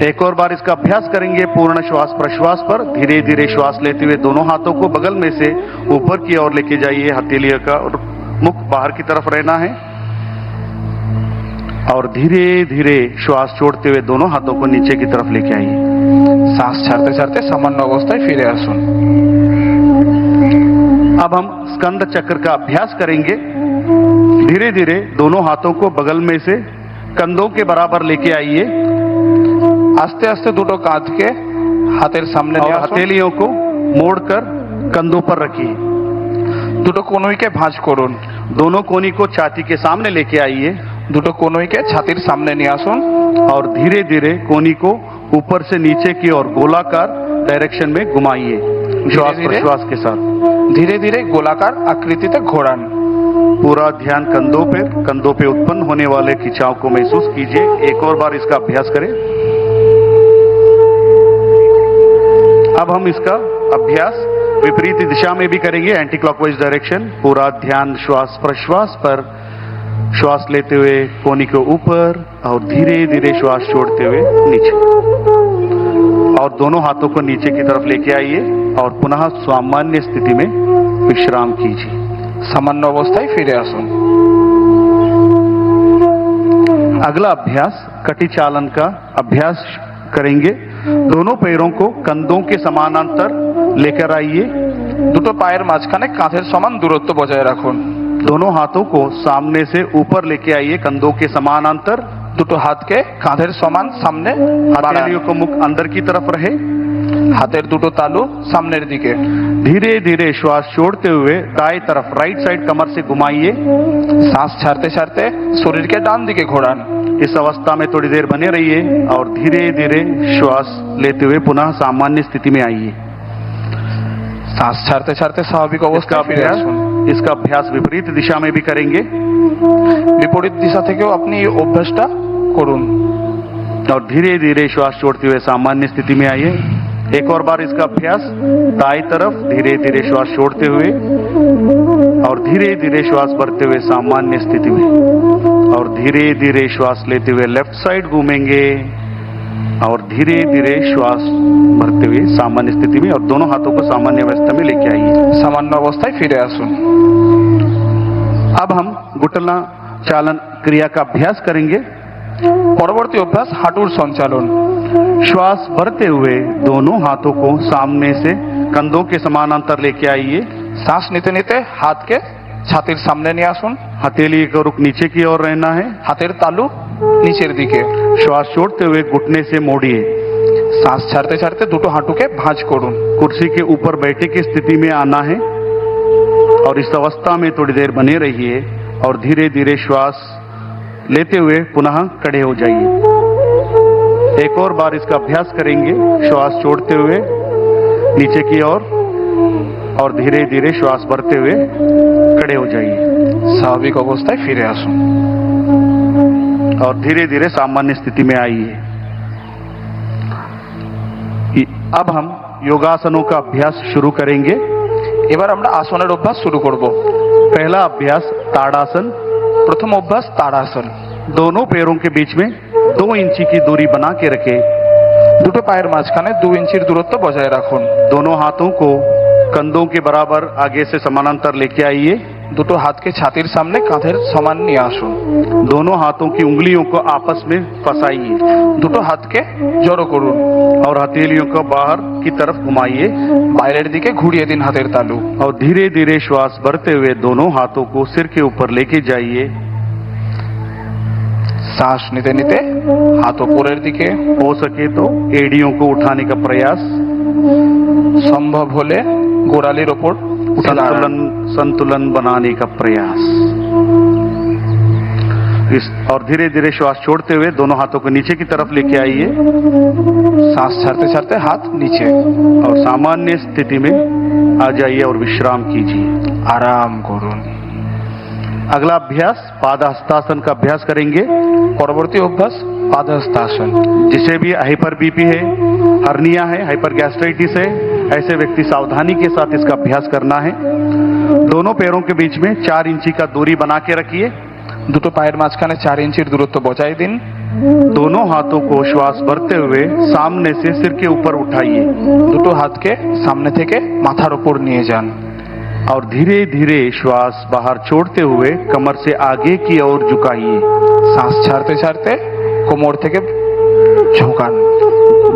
एक और बार इसका अभ्यास करेंगे। पूर्ण श्वास प्रश्वास पर धीरे धीरे श्वास लेते हुए दोनों हाथों को बगल में से ऊपर की ओर लेके जाइए। हथेलियों का और मुख बाहर की तरफ रहना है और धीरे धीरे श्वास छोड़ते हुए दोनों हाथों को नीचे की तरफ लेके आइए। শ্বাস ছাড়তে ছাড়তে সামান্য অবস্থায় ফিরে আসুন। अब हम स्कंद चक्र का अभ्यास करेंगे। धीरे धीरे दोनों हाथों को बगल में से कंधों के बराबर लेके आइए। আস্তে আস্তে দুটো কাঁধকে হাতের সামনে और নিয়ে আসুন। हथेलियों को मोड़कर कंधों पर रखिए। দুটো কনুইকে ভাঁজ করুন। दोनों कोनी को छाती के सामने लेके आइए দুটো কনুইকে ছাতির সামনে নিয়ে আসুন और धीरे धीरे कोनी को ऊपर से नीचे की ओर गोलाकार डायरेक्शन में घुमाइए श्वास धीरे-धीरे? प्रश्वास के साथ। ধীরে ধীরে গোলাকার আকৃতিতে ঘোরান। पूरा ध्यान कंधों पे उत्पन्न होने वाले खिंचाव को महसूस कीजिए। एक और बार इसका अभ्यास करें। अब हम इसका अभ्यास विपरीत दिशा में भी करेंगे, एंटी क्लॉकवाइज डायरेक्शन। पूरा ध्यान श्वास प्रश्वास पर, श्वास लेते हुए कोनी के ऊपर और धीरे धीरे श्वास छोड़ते हुए नीचे और दोनों हाथों को नीचे की तरफ लेके आइए और पुनः सामान्य स्थिति में विश्राम कीजिए। সামান্য অবস্থায় ফিরে আসুন। अगला अभ्यास कटी चालन का अभ्यास करेंगे। दोनों पैरों को कंधों के समानांतर लेकर आइए। দুটো পায়ের মাঝখানে কাঁধের সমান দূরত্ব বজায় রাখুন। दोनों हाथों को सामने से ऊपर लेके आइए, कंधों के समानांतर। দুটো হাতকে কাঁধের সমান সামনে বাড়ান। हथेलियों को मुख अंदर की तरफ रहे, হাতের দুটো তালু সামনের দিকে। धीरे धीरे श्वास छोड़ते हुए दाएं तरफ राइट साइड कमर से घुमाइए। শ্বাস ছাড়তে ছাড়তে শরীরকে ডান দিকে ঘোরান। इस अवस्था में थोड़ी देर बने रहिए और धीरे धीरे श्वास लेते हुए पुनः सामान्य स्थिति में आइए। শ্বাস ছাড়তে ছাড়তে স্বাভাবিক इसका অবস্থায় ফিরে अभ्यास আসুন। इसका अभ्यास विपरीत दिशा में भी करेंगे বিপরীত দিশা থেকেও আপনি এই অভ্যাসটা করুন। और धीरे धीरे श्वास छोड़ते हुए सामान्य स्थिति में आइए। एक और बार इसका अभ्यास, दाएं तरफ धीरे धीरे श्वास छोड़ते हुए और धीरे धीरे श्वास भरते हुए सामान्य स्थिति में, और धीरे धीरे श्वास लेते हुए लेफ्ट साइड घूमेंगे और धीरे धीरे श्वास भरते हुए सामान्य स्थिति में, और दोनों हाथों को सामान्य अवस्था में लेके आइए। সামান্য অবস্থায় ফিরে আসুন। अब हम घुटना चालन क्रिया का अभ्यास करेंगे। পরবর্তী অভ্যাস হাঁটুর সঞ্চালন। श्वास भरते हुए दोनों हाथों को सामने से कंधों के समानांतर लेके आइए। শ্বাস নিতে নিতে হাতকে ছাতির সামনে নিয়ে আসুন। हथेली का रुख नीचे की ओर रहना है। হাতের তালু নিচের দিকে। श्वास छोड़ते हुए घुटने से मोड़िए। শ্বাস ছাড়তে ছাড়তে দুটো হাঁটুকে ভাঁজ করুন। कुर्सी के ऊपर बैठे की स्थिति में आना है और इस अवस्था में थोड़ी देर बने रहिए और धीरे धीरे श्वास लेते हुए पुनः खड़े हो जाइए। एक और बार इसका अभ्यास करेंगे, श्वास छोड़ते हुए नीचे की ओर और धीरे धीरे श्वास भरते हुए खड़े हो जाइए স্বাভাবিক অবস্থায় ফিরে আসুন। और धीरे धीरे सामान्य स्थिति में आइए। अब हम योगासनों का अभ्यास शुरू करेंगे। এবার আমরা আসনের অভ্যাস শুরু করব। पहला अभ्यास ताड़ासन। প্রথম অভ্যাস তাড়াসন। दोनों पैरों के बीच में 2 इंची की दूरी बना के रखें। দুটো পায়ের মাঝখানে 2 ইঞ্চির দূরত্ব বজায় রাখুন। दोनों हाथों को कंधों के बराबर आगे से समानांतर लेके आइए। দুটো হাতকে ছাতির সামনে কাঁধের সমান নিয়ে আসুন। दोनों हाथों की उंगलियों को आपस में फंसाइए। দুটো হাতকে জড়ো করুন और हथेलियों को बाहर की तरफ घुमाइए বাইরের দিকে ঘুরিয়ে দিন হাতের তালু। और धीरे धीरे श्वास भरते हुए दोनों हाथों को सिर के ऊपर लेके जाइए। শ্বাস নিতে নিতে হাত উপরের দিকে, हो सके तो एड़ियों को उठाने का प्रयास, সম্ভব হলে গোড়ালির ওপর উঠে দাঁড়ান। संतुलन बनाने का प्रयास। और धीरे धीरे श्वास छोड़ते हुए दोनों हाथों को नीचे की तरफ लेके आइए শ্বাস ছাড়তে ছাড়তে হাত নিচে। और सामान्य स्थिति में आ जाइए और विश्राम कीजिए। আরাম করুন। अगला अभ्यास पादहस्तासन का अभ्यास करेंगे। পরবর্তী অভ্যাস পাদহস্তাসন। जिसे भी हाइपर बीपी है, हर्निया है, हाइपर गैस्ट्राइटिस है, ऐसे व्यक्ति सावधानी के साथ इसका अभ्यास करना है। दोनों पैरों के बीच में 4 इंची का दूरी बना के रखिए। দুটো পায়ের মাঝখানে 4 ইঞ্চির দূরত্ব বজায় দিন। दोनों हाथों को श्वास भरते हुए सामने से सिर के ऊपर उठाइए দুটো হাতকে সামনে থেকে মাথার উপর নিয়ে যান। और धीरे धीरे श्वास बाहर छोड़ते हुए कमर से आगे की ओर झुकाइए। শ্বাস ছাড়তে ছাড়তে কোমর থেকে ঝোঁকান।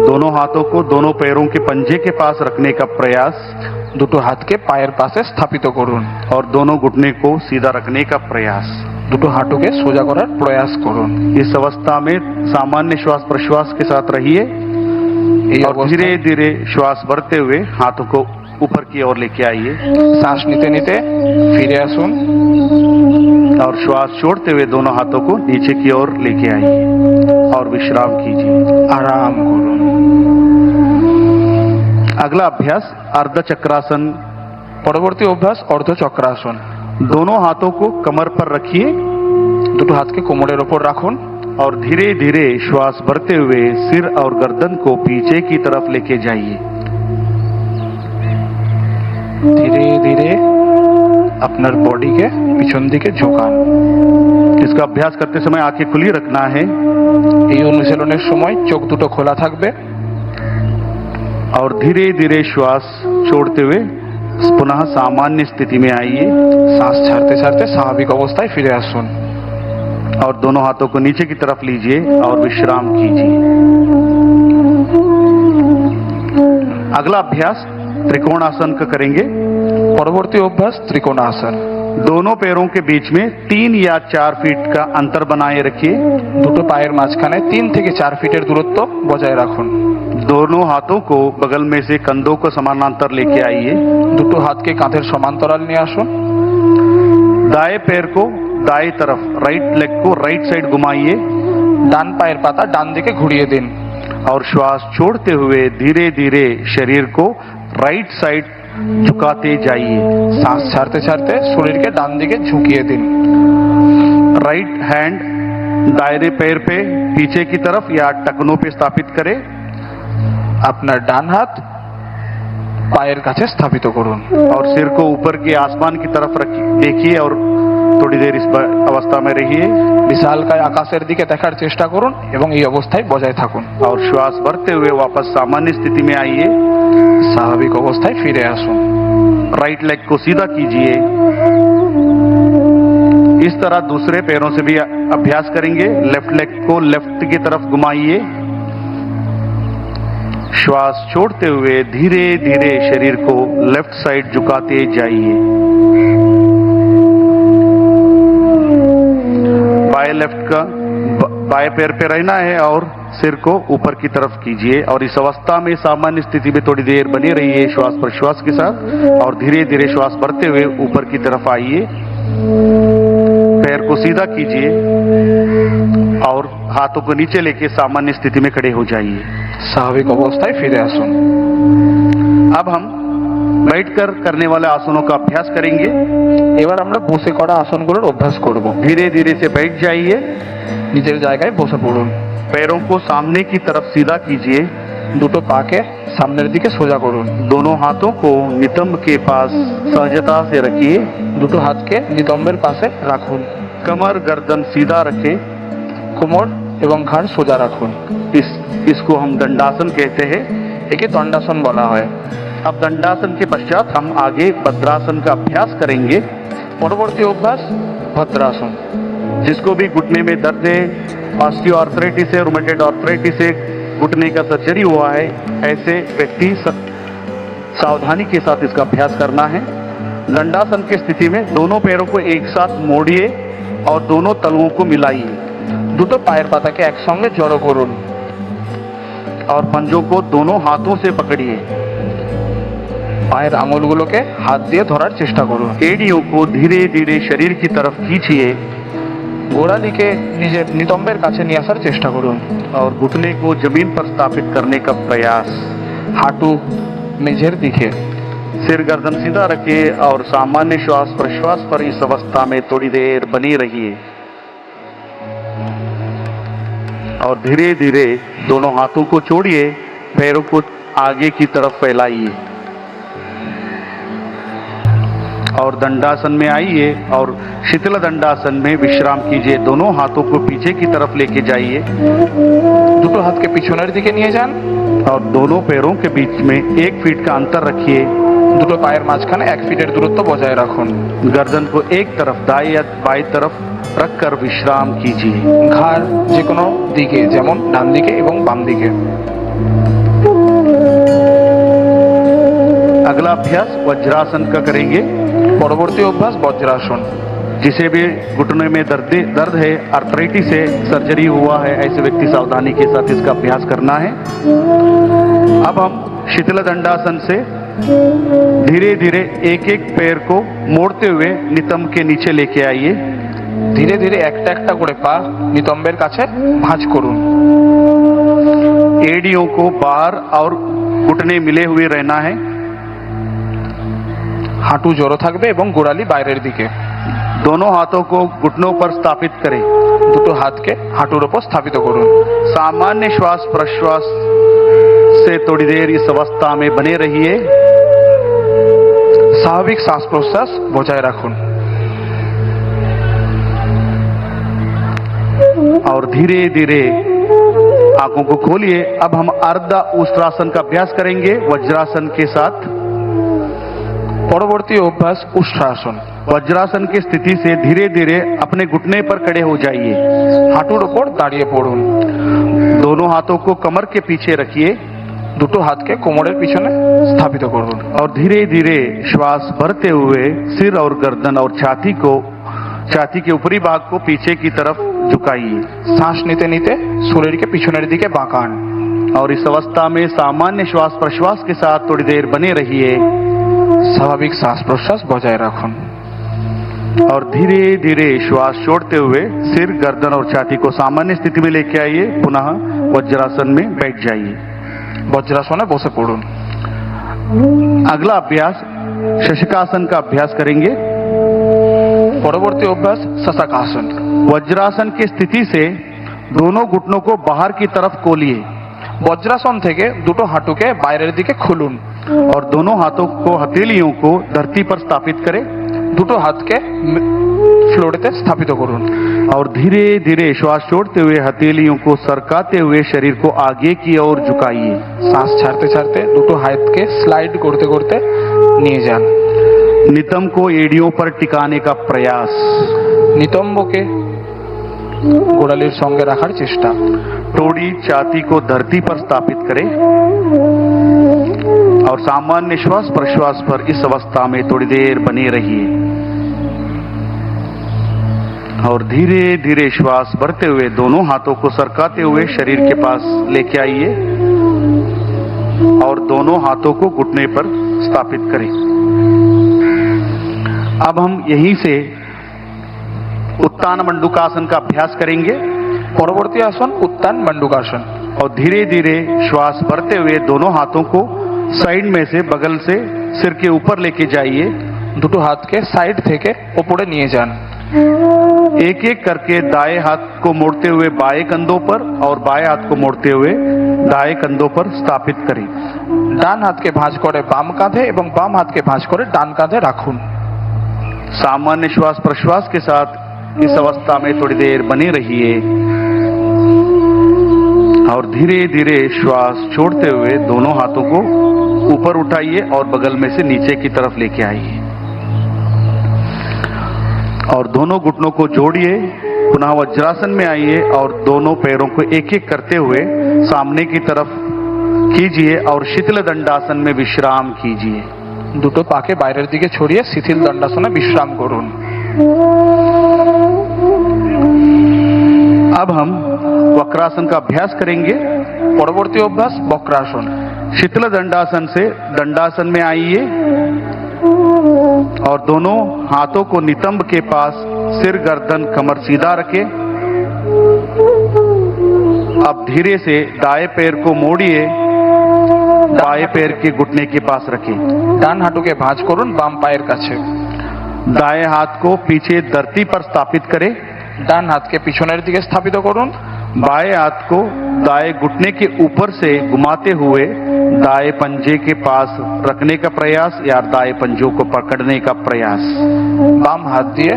दोनों हाथों को दोनों पैरों के पंजे के पास रखने का प्रयास দুটো হাতকে পায়ের পাশে স্থাপিত করুন। और दोनों घुटने को सीधा रखने का प्रयास। দুটো হাঁটুকে সোজা করার প্রয়াস করুন। इस अवस्था में सामान्य श्वास प्रश्वास के साथ रहिए এই और অবস্থায় धीरे धीरे श्वास भरते हुए हाथों को ऊपर की ओर लेके आइए শ্বাস নিতে নিতে ফিরে আসুন और श्वास छोड़ते हुए दोनों हाथों को नीचे की ओर लेके आइए और विश्राम कीजिए। আরাম করুন। अगला अभ्यास अर्ध चक्रासन। পরবর্তী অভ্যাস অর্ধচক্রাসন। दोनों हाथों को कमर पर रखिए দুটো হাতকে কোমরের ওপর রাখুন और धीरे धीरे श्वास भरते हुए सिर और गर्दन को पीछे की तरफ लेके जाइए। ধীরে ধীরে আপনার বডিকে পিছন দিকে ঝোঁকান। इसका अभ्यास करते समय आंखें खुली रखना है এই অনুশীলনের সময় চোখ দুটো খোলা থাকবে और धीरे धीरे श्वास छोड़ते हुए पुनः सामान्य स्थिति में आइए শ্বাস ছাড়তে ছাড়তে স্বাভাবিক অবস্থায় ফিরে আসুন। और दोनों हाथों को नीचे की तरफ लीजिए और विश्राम कीजिए। अगला अभ्यास त्रिकोणासन का करेंगे। পরবর্তী অভ্যাস ত্রিকোণাসন। दोनों पैरों के बीच में 3 या 4 फीट का अंतर बनाए रखिए। দুটো পায়ের মাঝখানে 3 থেকে 4 ফিটের দূরত্ব বজায় রাখুন। दोनों हाथों को बगल में से कंधों को समानांतर लेके आइए। দুটো হাতকে কাঁধের সমান্তরাল নিয়ে আসুন। दाएं पैर को दाएं तरफ, राइट लेग को राइट साइड घुमाइए ডান পায়ের পাতা ডান দিকে ঘুরিয়ে দিন। और श्वास छोड़ते हुए धीरे धीरे शरीर को राइट साइड झुकाते जाइए। শ্বাস ছাড়তে ছাড়তে শরীরকে ডান দিকে ঝুঁকিয়ে দিন। राइट हैंड दायरे पैर पे पीछे की तरफ या टखनों पे स्थापित करें। আপনার ডান হাত পায়ের কাছে স্থাপিত করুন। और सिर को ऊपर के आसमान की तरफ रखिए, देखिए और थोड़ी देर इस अवस्था में रहिए। বিশালকায় আকাশের দিকে দেখার চেষ্টা করুন এবং এই অবস্থায় বজায় থাকুন। और श्वास भरते हुए वापस सामान्य स्थिति में आइए। স্বাভাবিক অবস্থায় ফিরে আসুন। राइट लेग को सीधा कीजिए। इस तरह दूसरे पैरों से भी अभ्यास करेंगे। लेफ्ट लेग को लेफ्ट की तरफ घुमाइए। श्वास छोड़ते हुए धीरे धीरे शरीर को लेफ्ट साइड झुकाते जाइए। बाएं लेफ्ट का बाएं पैर पे रहना है और सिर को ऊपर की तरफ कीजिए और इस अवस्था में सामान्य स्थिति में थोड़ी देर बने रहिए श्वास प्रश्वास के साथ और धीरे धीरे श्वास भरते हुए ऊपर की तरफ आइए। पैर को सीधा कीजिए और हाथों को नीचे लेके सामान्य स्थिति में खड़े हो जाइए। স্বাভাবিক অবস্থায় ফিরে আসুন। अब हम बैठकर करने वाले आसनों का अभ्यास करेंगे। এবার আমরা বসে করা আসনগুলোর অভ্যাস করব। धीरे धीरे से बैठ जाइए। নিজের জায়গায় বসে পড়ুন। पैरों को सामने की तरफ सीधा कीजिए। দুটো পাকে সামনের দিকে সোজা করুন। दोनों हाथों को नितंब के पास सहजता से रखिए। দুটো হাতকে নিতম্বের পাশে রাখুন। कमर गर्दन सीधा रखें। কোমর এবং ঘাড় সোজা রাখুন। इसको हम दंडासन कहते हैं। একে দণ্ডাসন বলা হয়। अब दंडासन के पश्चात हम आगे भद्रासन का अभ्यास करेंगे। পরবর্তী অভ্যাস ভদ্রাসন। जिसको भी घुटने में दर्द है, ऑस्टियोआर्थराइटिस है, रूमेटॉइड आर्थराइटिस है, घुटने का सर्जरी हुआ है, ऐसे व्यक्ति सावधानी के साथ इसका अभ्यास करना है। दंडासन की स्थिति में दोनों पैरों को एक साथ मोड़िए और दोनों तलुओं को मिलाइए। দুটো পায়ের পাতাকে একসঙ্গে জড়ো করুন और पंजों को दोनों हाथों से पकड़िए। পায়ের আঙুলগুলোকে হাত দিয়ে ধরার চেষ্টা করুন। एड़ियों को धीरे धीरे शरीर की तरफ खींचिए গোড়ালিকে নিজের নিতম্বের কাছে নিয়ে আসার চেষ্টা করুন। और घुटने को जमीन पर स्थापित करने का प्रयास। হাঁটু মেঝের দিকে। सिर गर्दन सीधा रखिए और सामान्य श्वास प्रश्वास पर इस अवस्था में थोड़ी देर बनी रहिए और धीरे धीरे दोनों हाथों को छोड़िए, पैरों को आगे की तरफ फैलाइए और दंडासन में आइए और शीतल दंडासन में विश्राम कीजिए। दोनों हाथों को पीछे की तरफ लेके जाइए। দুটো হাতকে পিছনের দিকে নিয়ে যান और दोनों पैरों के बीच में 1 फीट का अंतर रखिए। দুটো পায়ের মাঝখানে 1 ফিটের দূরত্ব বজায় রাখুন। गर्दन को एक तरफ दाएं या बाएं तरफ रखकर विश्राम कीजिए। ঘাড় যে কোনো দিকে, যেমন ডান দিকে এবং বাম দিকে। अगला अभ्यास वज्रासन का करेंगे। পরবর্তী অভ্যাস বজ্রাসন। जिसे भी घुटने में दर्द है, आर्थराइटिस है, सर्जरी हुआ है, ऐसे व्यक्ति सावधानी के साथ इसका अभ्यास करना है। अब हम शीतल दंडासन से धीरे धीरे एक एक पैर को मोड़ते हुए नितंब के नीचे लेके आइए। ধীরে ধীরে একটা একটা করে পা নিতম্বের কাছে ভাঁজ করুন। एड़ियों को बाहर और घुटने मिले हुए रहना है। হাঁটু জড়ো থাকবে এবং গোড়ালি বাইরের দিকে। दोनों हाथों को घुटनों पर स्थापित करें। দুটো হাতকে হাঁটুর উপর স্থাপিত করুন। सामान्य श्वास प्रश्वास से थोड़ी देर इस अवस्था में बने रहिए। স্বাভাবিক শ্বাস প্রশ্বাস বজায় রাখুন और धीरे धीरे आंखों को खोलिए। अब हम अर्ध उष्ट्रासन का अभ्यास करेंगे वज्रासन के साथ। পরবর্তী অভ্যাস উষ্ট্রাসন। वज्रासन की स्थिति से धीरे धीरे अपने घुटने पर खड़े हो जाइए। হাঁটুর উপর দাঁড়িয়ে পড়ুন। दोनों हाथों को कमर के पीछे रखिए। দুটো হাতকে কোমরের পিছনে স্থাপিত করুন। और धीरे धीरे श्वास भरते हुए सिर और गर्दन और छाती के ऊपरी भाग को पीछे की तरफ झुकाइए। শ্বাস নিতে নিতে শরীরকে পিছনের দিকে বাঁকান। और इस अवस्था में सामान्य श्वास प्रश्वास के साथ थोड़ी देर बने रहिए। স্বাভাবিক শ্বাস প্রশ্বাস বজায় রাখুন। और धीरे धीरे श्वास छोड़ते हुए सिर गर्दन और छाती को सामान्य स्थिति में लेके आइए। पुनः वज्रासन में बैठ जाइए। বজ্রাসনে বসে পড়ুন। अगला अभ्यास शशकासन का अभ्यास करेंगे। পরবর্তী অভ্যাস শশাকাসন। वज्रासन की स्थिति से दोनों घुटनों को बाहर की तरफ खोलिए বজ্রাসন থেকে দুটো হাঁটুকে বাইরের দিকে খুলুন। और दोनों हाथों को हथेलियों को धरती पर स्थापित करें। দুটো হাতকে ফ্লোরেতে স্থাপিত করুন। और धीरे धीरे श्वास छोड़ते हुए हथेलियों को सरकाते हुए शरीर को आगे की ओर झुकाइए। শ্বাস ছাড়তে ছাড়তে দুটো হাতকে স্লাইড করতে করতে নিয়ে যান। नितंब को एड़ियों पर टिकाने का प्रयास। নিতম্বকে গোড়ালির সঙ্গে রাখার চেষ্টা। थोड़ी छाती को धरती पर स्थापित करें और सामान्य श्वास प्रश्वास पर इस अवस्था में थोड़ी देर बने रहिए। और धीरे धीरे श्वास भरते हुए दोनों हाथों को सरकाते हुए शरीर के पास लेके आइए और दोनों हाथों को घुटने पर स्थापित करें। अब हम यहीं से उत्तान मंडूकासन का अभ्यास करेंगे। পরবর্তী আসন উত্তান মণ্ডূকাসন। और धीरे धीरे श्वास भरते हुए दोनों हाथों को साइड में से बगल से सिर के ऊपर लेके जाइए। দুটো হাতকে সাইড থেকে উপরে নিয়ে যান। एक एक करके दाएं हाथ को मोड़ते हुए बाएं कंधों पर और बाएं हाथ को मोड़ते हुए दाएं कंधों पर स्थापित करें। ডান হাতকে ভাঁজ করে বাম কাঁধে এবং বাম হাতকে ভাঁজ করে ডান কাঁধে রাখুন। सामान्य श्वास प्रश्वास के साथ इस अवस्था में थोड़ी देर बने रहिए और धीरे धीरे श्वास छोड़ते हुए दोनों हाथों को ऊपर उठाइए और बगल में से नीचे की तरफ लेके आइए और दोनों घुटनों को जोड़िए। पुनः वज्रासन में आइए और दोनों पैरों को एक एक करते हुए सामने की तरफ कीजिए और शीतल दंडासन में विश्राम कीजिए। দুটো পাকে বাইরের দিকে ছড়িয়ে শিথিল দণ্ডাসনে বিশ্রাম করুন। अब हम वक्रासन का अभ्यास करेंगे। পরবর্তী অভ্যাস বক্রাসন। शीतल दंडासन से दंडासन में आइए और दोनों हाथों को नितंब के पास सिर गर्दन कमर सीधा रखें। अब धीरे से दाएं पैर को मोड़िए, बाएं पैर के घुटने के पास रखें। ডান হাঁটুকে ভাঁজ করুন বাম পায়ের কাছে। दाएं हाथ को पीछे धरती पर स्थापित करें। ডান হাতকে পিছনের দিকে স্থাপিত করুন। बाएं हाथ को दाएं घुटने के ऊपर से घुमाते हुए दाएं पंजे के पास रखने का प्रयास या दाएं पंजों को पकड़ने का प्रयास। বাম হাত দিয়ে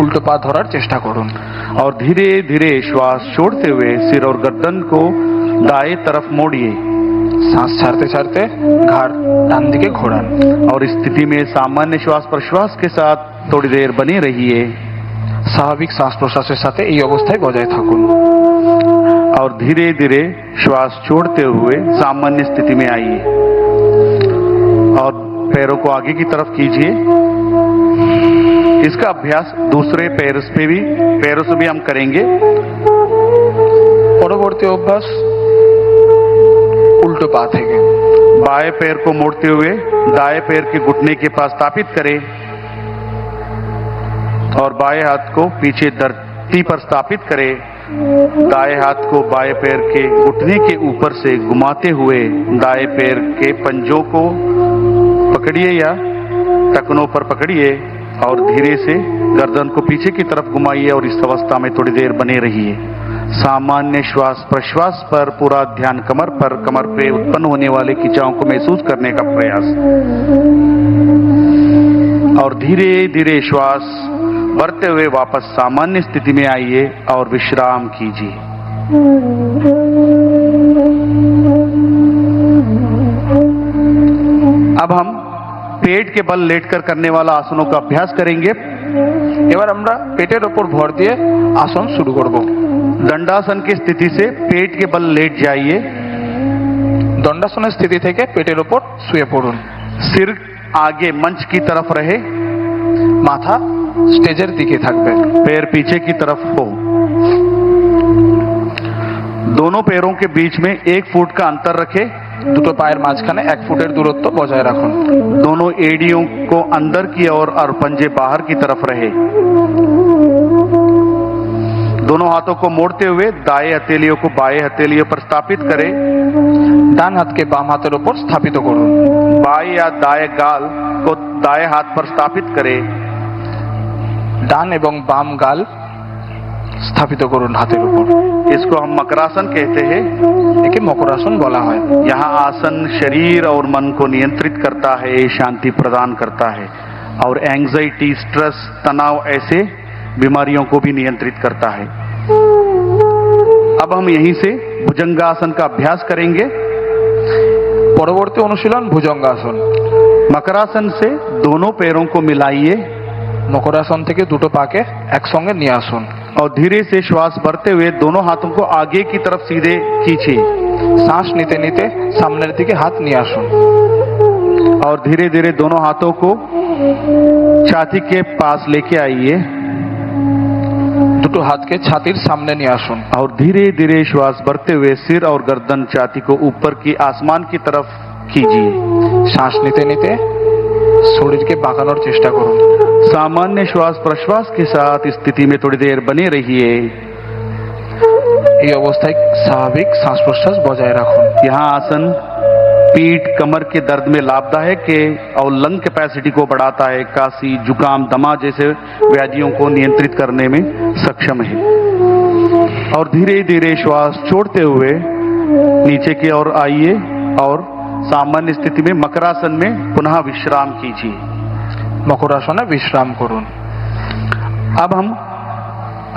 উল্টো পা ধরার চেষ্টা করুন। और धीरे धीरे श्वास छोड़ते हुए सिर और गर्दन को दाएं तरफ मोड़िए। শ্বাস ছাড়তে ছাড়তে ঘাড় ডান দিকে ঘোরান। और इस स्थिति में सामान्य श्वास प्रश्वास के साथ थोड़ी देर बने रहिए। স্বাভাবিক শ্বাস প্রশ্বাসের সাথে এই অবস্থায় বজায় থাকুন। और धीरे धीरे श्वास छोड़ते हुए सामान्य स्थिति में आइए और पैरों को आगे की तरफ कीजिए। इसका अभ्यास दूसरे पैरों से भी हम करेंगे। পরবর্তী অভ্যাস উল্টো পা থেকে। बाएं पैर को मोड़ते हुए दाएं पैर के घुटने के पास स्थापित करें और बाएं हाथ को पीछे धरती पर स्थापित करें। दाएं हाथ को बाएं पैर के घुटने के ऊपर से घुमाते हुए दाएं पैर के पंजों को पकड़िए या टखनों पर पकड़िए और धीरे से गर्दन को पीछे की तरफ घुमाइए और इस अवस्था में थोड़ी देर बने रहिए। सामान्य श्वास प्रश्वास पर पूरा ध्यान कमर पे उत्पन्न होने वाले खिंचाव को महसूस करने का प्रयास और धीरे धीरे श्वास भरते हुए वापस सामान्य स्थिति में आइए और विश्राम कीजिए। अब हम पेट के बल लेटकर करने वाला आसनों का अभ्यास करेंगे। এবার আমরা পেটের ওপর ভর দিয়ে আসন শুরু করব। दंडासन की स्थिति से पेट के बल लेट जाइए। দণ্ডাসনের স্থিতি থেকে পেটের ওপর শুয়ে পড়ুন। सिर आगे मंच की तरफ रहे, মাথা স্টেজের দিকে থাকবে, पैर पीछे की तरफ हो। दोनों पैरों के बीच में 1 फुट का अंतर रखे। দুটো পায়ের মাঝখানে 1 ফুটের দূরত্ব বজায় রাখুন। दोनों एड़ियों को अंदर की ओर और पंजे बाहर की तरफ रहे। दोनों हाथों को मोड़ते हुए दाएं हथेलियों को बाएं हथेलियों पर स्थापित करें। ডান হাতকে বাম হাতের উপর স্থাপিত করুন। बाएं या दाएं गाल को दाएं हाथ पर स्थापित करें। ডান এবং বাম গাল স্থাপিত করুন হাতের উপর। इसको हम मकरासन कहते हैं। একে মকরাসন বলা হয়। यहाँ आसन शरीर और मन को नियंत्रित करता है, शांति प्रदान करता है और एंजाइटी, स्ट्रेस, तनाव ऐसे बीमारियों को भी नियंत्रित करता है। अब हम यहीं से भुजंगासन का अभ्यास करेंगे। পরবর্তী অনুশীলন ভুজঙ্গাসন। मकरासन से दोनों पैरों को मिलाइए মকরাসন থেকে দুটো পাকে একসঙ্গে নিয়ে আসুন। और धीरे से श्वास भरते हुए दोनों हाथों को आगे की तरफ सीधे खींचिए। শ্বাস নিতে নিতে সামনের দিকে হাত নিয়ে আসুন। और धीरे धीरे दोनों हाथों को छाती के पास लेके आइए দুটো হাতকে ছাতির সামনে নিয়ে আসুন। और धीरे धीरे श्वास भरते हुए सिर और गर्दन छाती को ऊपर की आसमान की तरफ खींचिए। শ্বাস নিতে নিতে শরীরকে বাঁকানোর চেষ্টা করুন। सामान्य श्वास प्रश्वास के साथ स्थिति में थोड़ी देर बने रहिए। এই অবস্থায় স্বাভাবিক শ্বাস প্রশ্বাস বজায় রাখুন। यहाँ आसन पीठ कमर के दर्द में लाभदायक है और लंग कैपेसिटी को बढ़ाता है, काशी, जुकाम, दमा जैसे व्याधियों को नियंत्रित करने में सक्षम है। और धीरे धीरे श्वास छोड़ते हुए नीचे की ओर आइए और सामान्य स्थिति में मकरासन में पुनः विश्राम कीजिए। মকরাসনে বিশ্রাম করুন। अब हम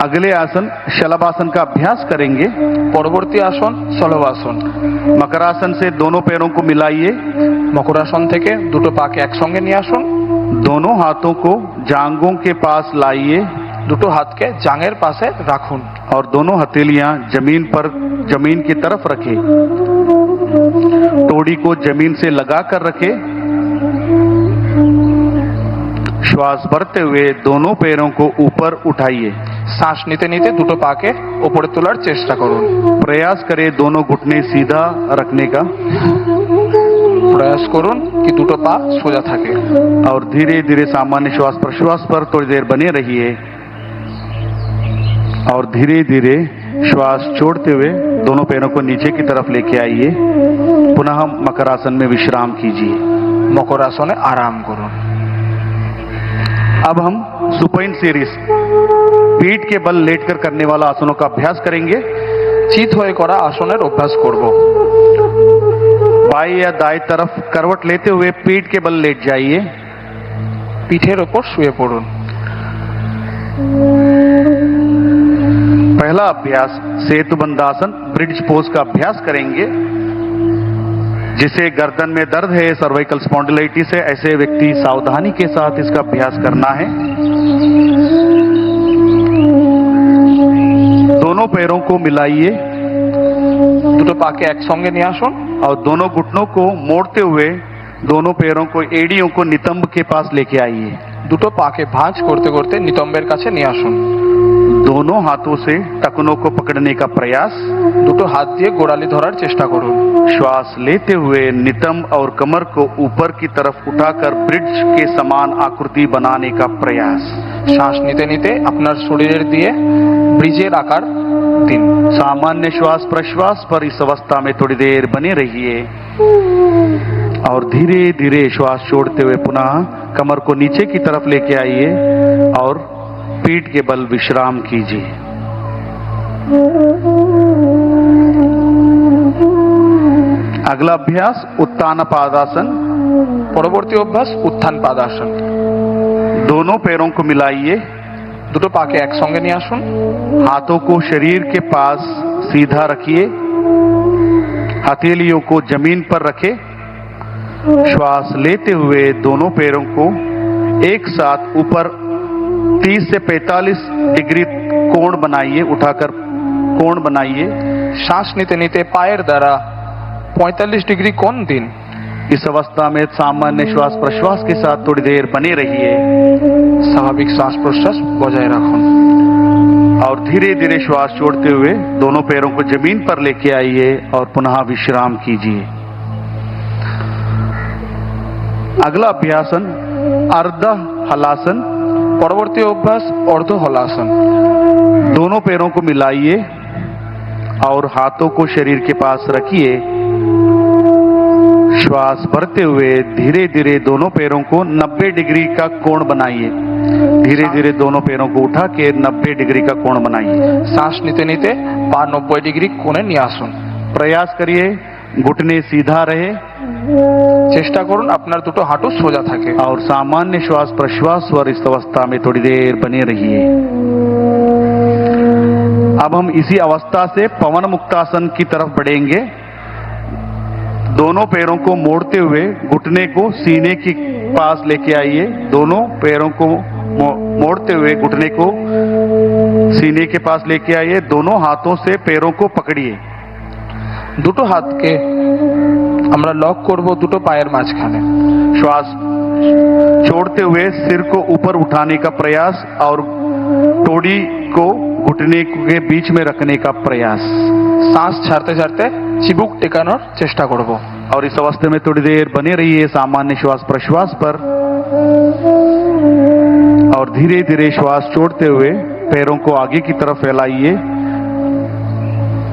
अगले आसन शलभासन का अभ्यास करेंगे। পরবর্তী আসন শলভাসন। मकरासन से दोनों पैरों को मिलाइए। মকরাসন থেকে দুটো পাকে একসঙ্গে নিয়ে আসুন। दोनों हाथों को जांघों के पास लाइए দুটো হাতকে জাঙের পাশে রাখুন। और दोनों हथेलियां जमीन की तरफ रखें। टोड़ी को जमीन से लगाकर रखें। श्वास भरते हुए दोनों पैरों को ऊपर उठाइए। শ্বাস নিতে নিতে দুটো পাকে উপরে তোলার চেষ্টা করুন। प्रयास करें दोनों घुटने सीधा रखने का প্রয়াস করুন কি দুটো পা সোজা থাকে। और धीरे धीरे सामान्य श्वास प्रश्वास पर थोड़ी देर बने रहिए और धीरे धीरे श्वास छोड़ते हुए दोनों पैरों को नीचे की तरफ लेके आइए। पुनः मकरासन में विश्राम कीजिए। মকরাসনে আরাম করুন। अब हम सुपाइन सीरीज पीठ के बल लेटकर करने वाला आसनों का अभ्यास करेंगे। চিত হয়ে করা আসনের অভ্যাস করব। बाएं या दाएं तरफ करवट लेते हुए पीठ के बल लेट जाइए। পিঠের ওপর শুয়ে পড়ুন। पहला अभ्यास सेतुबंधासन ब्रिज पोज का अभ्यास करेंगे। जिसे गर्दन में दर्द है, सर्वाइकल स्पॉन्डिलाइटिस है, ऐसे व्यक्ति सावधानी के साथ इसका अभ्यास करना है। दोनों पैरों को मिलाइए দুটো পাকে একসঙ্গে নিয়ে আসুন। और दोनों घुटनों को मोड़ते हुए दोनों पैरों को एड़ियों को नितंब के पास लेके आइए। দুটো পাকে ভাঁজ করতে করতে নিতম্বের কাছে নিয়ে আসুন। दोनों हाथों से टखनों को पकड़ने का प्रयास। দুটো হাত দিয়ে গোড়ালি ধরার চেষ্টা করুন। श्वास लेते हुए नितंब और कमर को ऊपर की तरफ उठाकर ब्रिज के समान आकृति बनाने का प्रयास। শ্বাস নিতে নিতে আপনার শরীরের দিয়ে ব্রিজের আকার দিন। सामान्य श्वास प्रश्वास पर इस अवस्था में थोड़ी देर बने रहिए और धीरे धीरे श्वास छोड़ते हुए पुनः कमर को नीचे की तरफ लेके आइए और पीठ के बल विश्राम कीजिए। अगला अभ्यास उत्तान पादासन। পরবর্তী অভ্যাস উত্থান পাদাসন। दोनों पैरों को मिलाइए। দুটো পাকে একসঙ্গে নিয়ে আসুন। हाथों को शरीर के पास सीधा रखिए। हथेलियों को जमीन पर रखें। श्वास लेते हुए दोनों पैरों को एक साथ ऊपर 30 से 45 डिग्री कोण बनाइए। उठाकर कोण बनाइए। শ্বাস নিতে নিতে পায়ের দ্বারা 45 ডিগ্রি কোণ দিন। इस अवस्था में सामान्य श्वास प्रश्वास के साथ थोड़ी देर बने रहिए স্বাভাবিক শ্বাস প্রশ্বাস বজায় রাখুন और धीरे धीरे श्वास छोड़ते हुए दोनों पैरों को जमीन पर लेके आइए और पुनः विश्राम कीजिए। अगला अभ्यासन अर्ध हलासन। পরবর্তী অভ্যাস অর্ধ হলাসন। दोनों पैरों को मिलाइए और हाथों को शरीर के पास रखिए। श्वास भरते हुए धीरे धीरे दोनों पैरों को 90 डिग्री का कोण बनाइए। धीरे धीरे दोनों पैरों को उठा के 90 डिग्री का कोण बनाइए। শ্বাস নিতে নিতে পা 90 ডিগ্রি কোণে নিয়ে আসুন। प्रयास करिए घुटने सीधा रहे চেষ্টা করুন আপনার দুটো হাঁটু সোজা থাকে। और सामान्य श्वास प्रश्वास और इस अवस्था में थोड़ी देर बने रहिए। अब हम इसी अवस्था से पवन मुक्तासन की तरफ बढ़ेंगे। दोनों पैरों को मोड़ते हुए घुटने को सीने के पास लेके आइए। दोनों पैरों को मोड़ते हुए घुटने को सीने के पास लेके आइए। दोनों हाथों से पैरों को पकड़िए। দুটো হাতকে আমরা লক করব দুটো পায়ের মাঝখানে। श्वास छोड़ते हुए सिर को ऊपर उठाने का प्रयास और टोड़ी को घुटने के बीच में रखने का प्रयास। শ্বাস ছাড়তে ছাড়তে চিবুক টেকানোর চেষ্টা করব। और इस अवस्था में थोड़ी देर बने रहिए सामान्य श्वास प्रश्वास पर और धीरे धीरे श्वास छोड़ते हुए पैरों को आगे की तरफ फैलाइए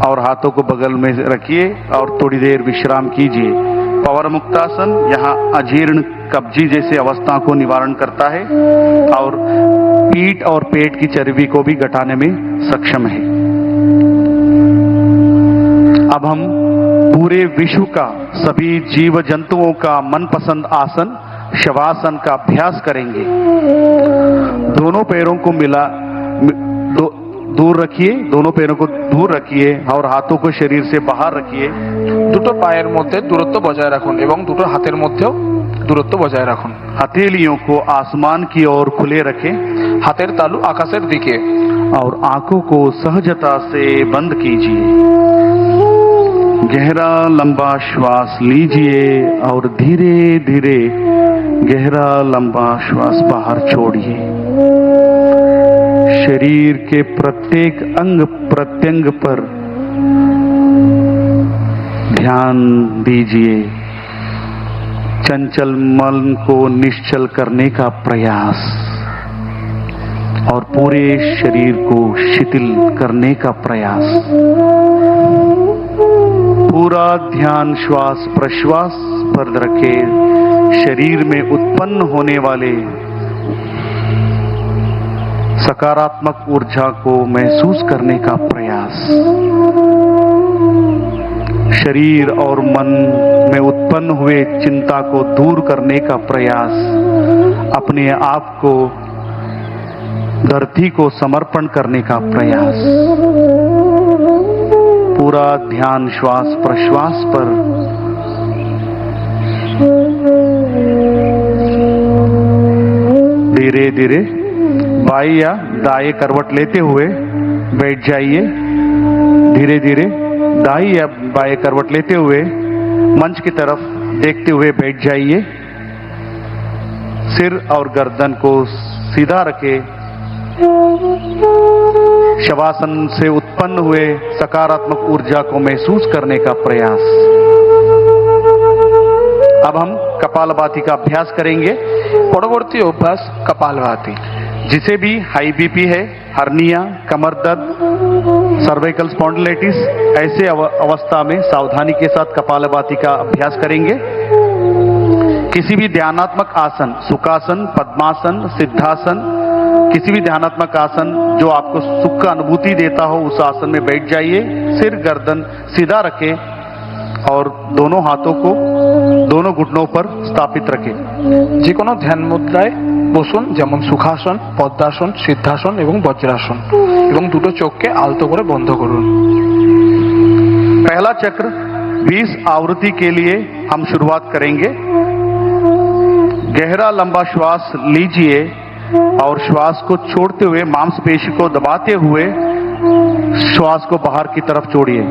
और हाथों को बगल में रखिए और थोड़ी देर विश्राम कीजिए। पवन मुक्तासन यहाँ अजीर्ण कब्जी जैसे अवस्था को निवारण करता है और पीठ और पेट की चर्बी को भी घटाने में सक्षम है। अब हम पूरे विश्व का सभी जीव जंतुओं का मनपसंद आसन शवासन का अभ्यास करेंगे। दोनों पैरों को दूर रखिए। दोनों पैरों को दूर रखिए और हाथों को शरीर से बाहर रखिए। দুটো পায়ের মধ্যে দূরত্ব বজায় রাখুন এবং দুটো হাতের মধ্যেও দূরত্ব বজায় রাখুন। हथेलियों को आसमान की ओर खुले रखें। হাতের তালু আকাশের দিকে। और आंखों को सहजता से बंद कीजिए। गहरा लंबा श्वास लीजिए और धीरे धीरे गहरा लंबा श्वास बाहर छोड़िए। शरीर के प्रत्येक अंग प्रत्यंग पर ध्यान दीजिए। चंचल मन को निश्चल करने का प्रयास और पूरे शरीर को शिथिल करने का प्रयास। पूरा ध्यान श्वास प्रश्वास पर रखे। शरीर में उत्पन्न होने वाले सकारात्मक ऊर्जा को महसूस करने का प्रयास। शरीर और मन में उत्पन्न हुए चिंता को दूर करने का प्रयास। अपने आप को धरती को समर्पण करने का प्रयास। पूरा ध्यान श्वास प्रश्वास पर। धीरे धीरे बाएं या दाएं करवट लेते हुए बैठ जाइए। धीरे धीरे दाएं या बाएं करवट लेते हुए मंच की तरफ देखते हुए बैठ जाइए। सिर और गर्दन को सीधा रखें। शवासन से उत्पन्न हुए सकारात्मक ऊर्जा को महसूस करने का प्रयास। अब हम कपालभाति का अभ्यास करेंगे। পরবর্তী অভ্যাস কপালভাতি। जिसे भी हाई बीपी है, हर्निया, कमर दर्द, सर्वाइकल स्पॉन्डिलाइटिस, ऐसे अवस्था में सावधानी के साथ कपालभाति का अभ्यास करेंगे। किसी भी ध्यानात्मक आसन, सुखासन, पद्मासन, सिद्धासन, किसी भी ध्यानात्मक आसन जो आपको सुख का अनुभूति देता हो उस आसन में बैठ जाइए। सिर गर्दन सीधा रखें और दोनों हाथों को दोनों घुटनों पर स्थापित रखें। যে কোনো ধ্যান মুদ্রায় বসুন, যেমন সুখাসন, পদ্মাসন, সিদ্ধাসন এবং বজ্রাসন, এবং দুটো চোখকে আলতো করে বন্ধ করুন। पहला चक्र 20 आवृत्ति के लिए हम शुरुआत करेंगे। गहरा लंबा श्वास लीजिए और श्वास को छोड़ते हुए मांसपेशी को दबाते हुए श्वास को बाहर की तरफ छोड़िए।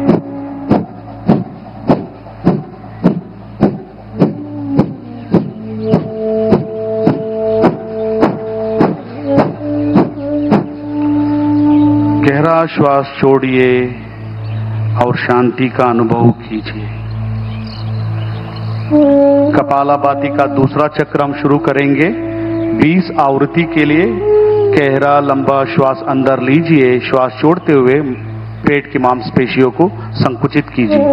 श्वास छोड़िए और शांति का अनुभव कीजिए। कपालभाति का दूसरा चक्र हम शुरू करेंगे। 20 आवृत्ति के लिए गहरा लंबा श्वास अंदर लीजिए, श्वास छोड़ते हुए पेट की मांसपेशियों को संकुचित कीजिए।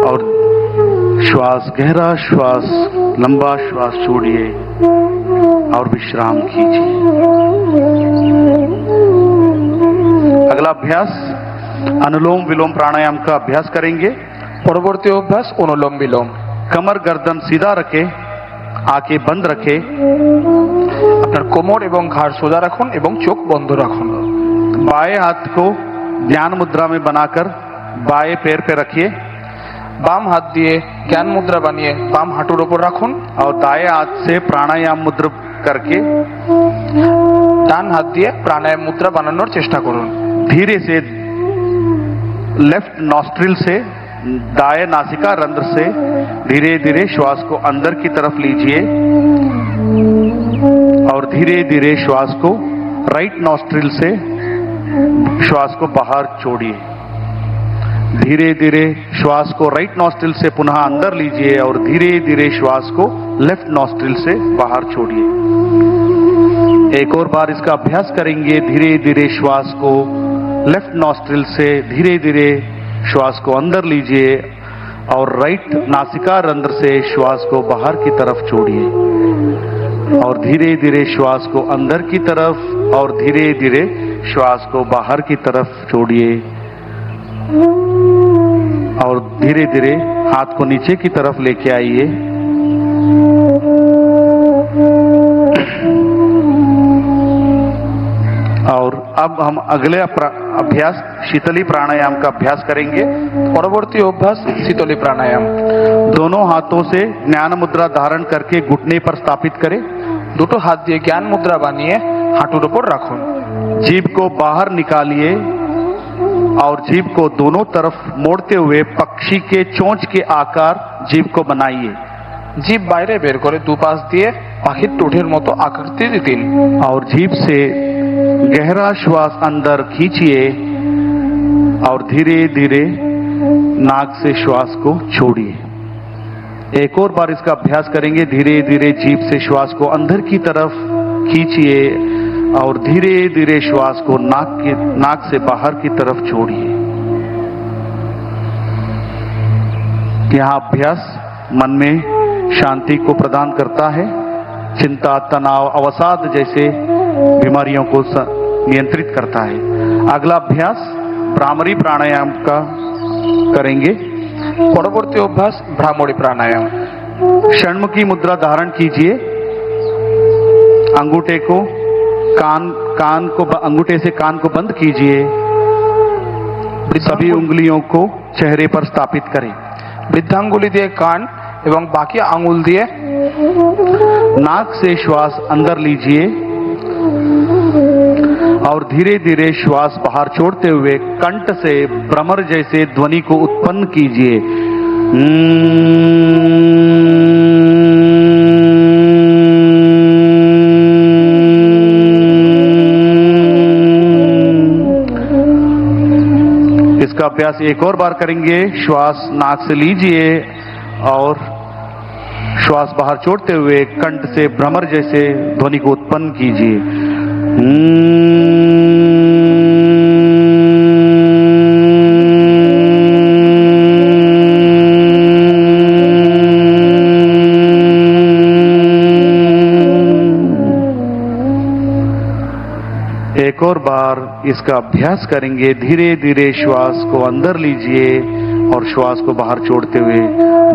और श्वास गहरा श्वास लंबा श्वास छोड़िए और विश्राम कीजिए। अगला अभ्यास अनुलोम विलोम प्राणायाम का अभ्यास करेंगे। পরবর্তী অভ্যাস অনুলোম বিলোম। कमर गर्दन सीधा रखे, आंखें बंद रखे, আপনার কোমর এবং ঘাড় সোজা রাখুন এবং চোখ বন্ধ রাখুন। बाएं हाथ को ध्यान मुद्रा में बनाकर बाएं पैर पे रखिए বাম হাত দিয়ে জ্ঞান মুদ্রা বানিয়ে বাম হাঁটুর উপর রাখুন और दाएं हाथ से प्राणायाम मुद्रा करके ডান হাত দিয়ে প্রাণায়াম মুদ্রা বানানোর চেষ্টা করুন। धीरे से लेफ्ट नॉस्ट्रिल से दाएं नासिका रंध्र से धीरे धीरे श्वास को अंदर की तरफ लीजिए और धीरे धीरे श्वास को राइट नॉस्ट्रिल से श्वास को बाहर छोड़िए। धीरे धीरे श्वास को राइट नॉस्ट्रिल से पुनः अंदर लीजिए और धीरे धीरे श्वास को लेफ्ट नॉस्ट्रिल से बाहर छोड़िए। एक और बार इसका अभ्यास करेंगे। धीरे धीरे श्वास को लेफ्ट नॉस्ट्रिल से धीरे धीरे श्वास को अंदर लीजिए और राइट नासिका रंध्र से श्वास को बाहर की तरफ छोड़िए और धीरे धीरे श्वास को अंदर की तरफ और धीरे धीरे श्वास को बाहर की तरफ छोड़िए और धीरे धीरे हाथ को नीचे की तरफ लेके आइए। और अब हम अगले अभ्यास शीतली प्राणायाम का अभ्यास करेंगे। পরবর্তী অভ্যাস শীতলী প্রাণায়াম। दोनों हाथों से ज्ञान मुद्रा धारण करके घुटने पर स्थापित करें। দুটো হাত দিয়ে জ্ঞান মুদ্রা বানিয়ে হাঁটুর উপর রাখুন। जीभ को बाहर निकालिए और जीभ को दोनों तरफ मोड़ते हुए पक्षी के चोंच के आकार जीभ को बनाइए। জিভ বাইরে বের করে দুপাশ দিয়ে পাখির ঠোঁটের মতো আকৃতি দিন। और जीभ से गहरा श्वास अंदर खींचिए और धीरे धीरे नाक से श्वास को छोड़िए। एक और बार इसका अभ्यास करेंगे। धीरे धीरे जीभ से श्वास को अंदर की तरफ खींचिए और धीरे धीरे श्वास को नाक से बाहर की तरफ छोड़िए। यह अभ्यास मन में शांति को प्रदान करता है, चिंता तनाव अवसाद जैसे बीमारियों को नियंत्रित करता है। अगला अभ्यास भ्रामरी प्राणायाम का करेंगे। পরবর্তী অভ্যাস ভ্রামরী প্রাণায়াম। षण्मुखी मुद्रा धारण कीजिए। अंगूठे को अंगूठे से कान को बंद कीजिए। सभी उंगलियों को चेहरे पर स्थापित करें। বৃদ্ধাঙ্গুলি দিয়ে কান এবং বাকি আঙ্গুল দিয়ে नाक से श्वास अंदर लीजिए और धीरे धीरे श्वास बाहर छोड़ते हुए कंठ से भ्रमर जैसे ध्वनि को उत्पन्न कीजिए। इसका अभ्यास एक और बार करेंगे। श्वास नाक से लीजिए और श्वास बाहर छोड़ते हुए कंठ से भ्रमर जैसे ध्वनि को उत्पन्न कीजिए। एक और बार इसका अभ्यास करेंगे। धीरे धीरे श्वास को अंदर लीजिए और श्वास को बाहर छोड़ते हुए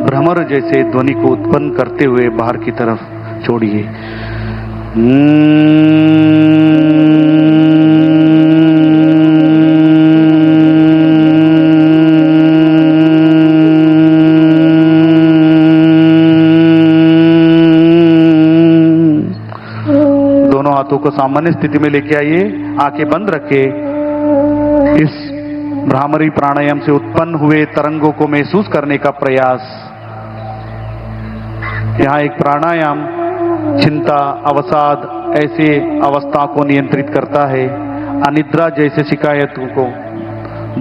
भ्रमर जैसे ध्वनि को उत्पन्न करते हुए बाहर की तरफ छोड़िए। दोनों हाथों को सामान्य स्थिति में लेके आइए। आंखें बंद रखें। इस भ्रामरी प्राणायाम से उत्पन्न हुए तरंगों को महसूस करने का प्रयास यहाँ एक प्राणायाम चिंता, अवसाद ऐसे अवस्था को नियंत्रित करता है, अनिद्रा जैसे शिकायतों को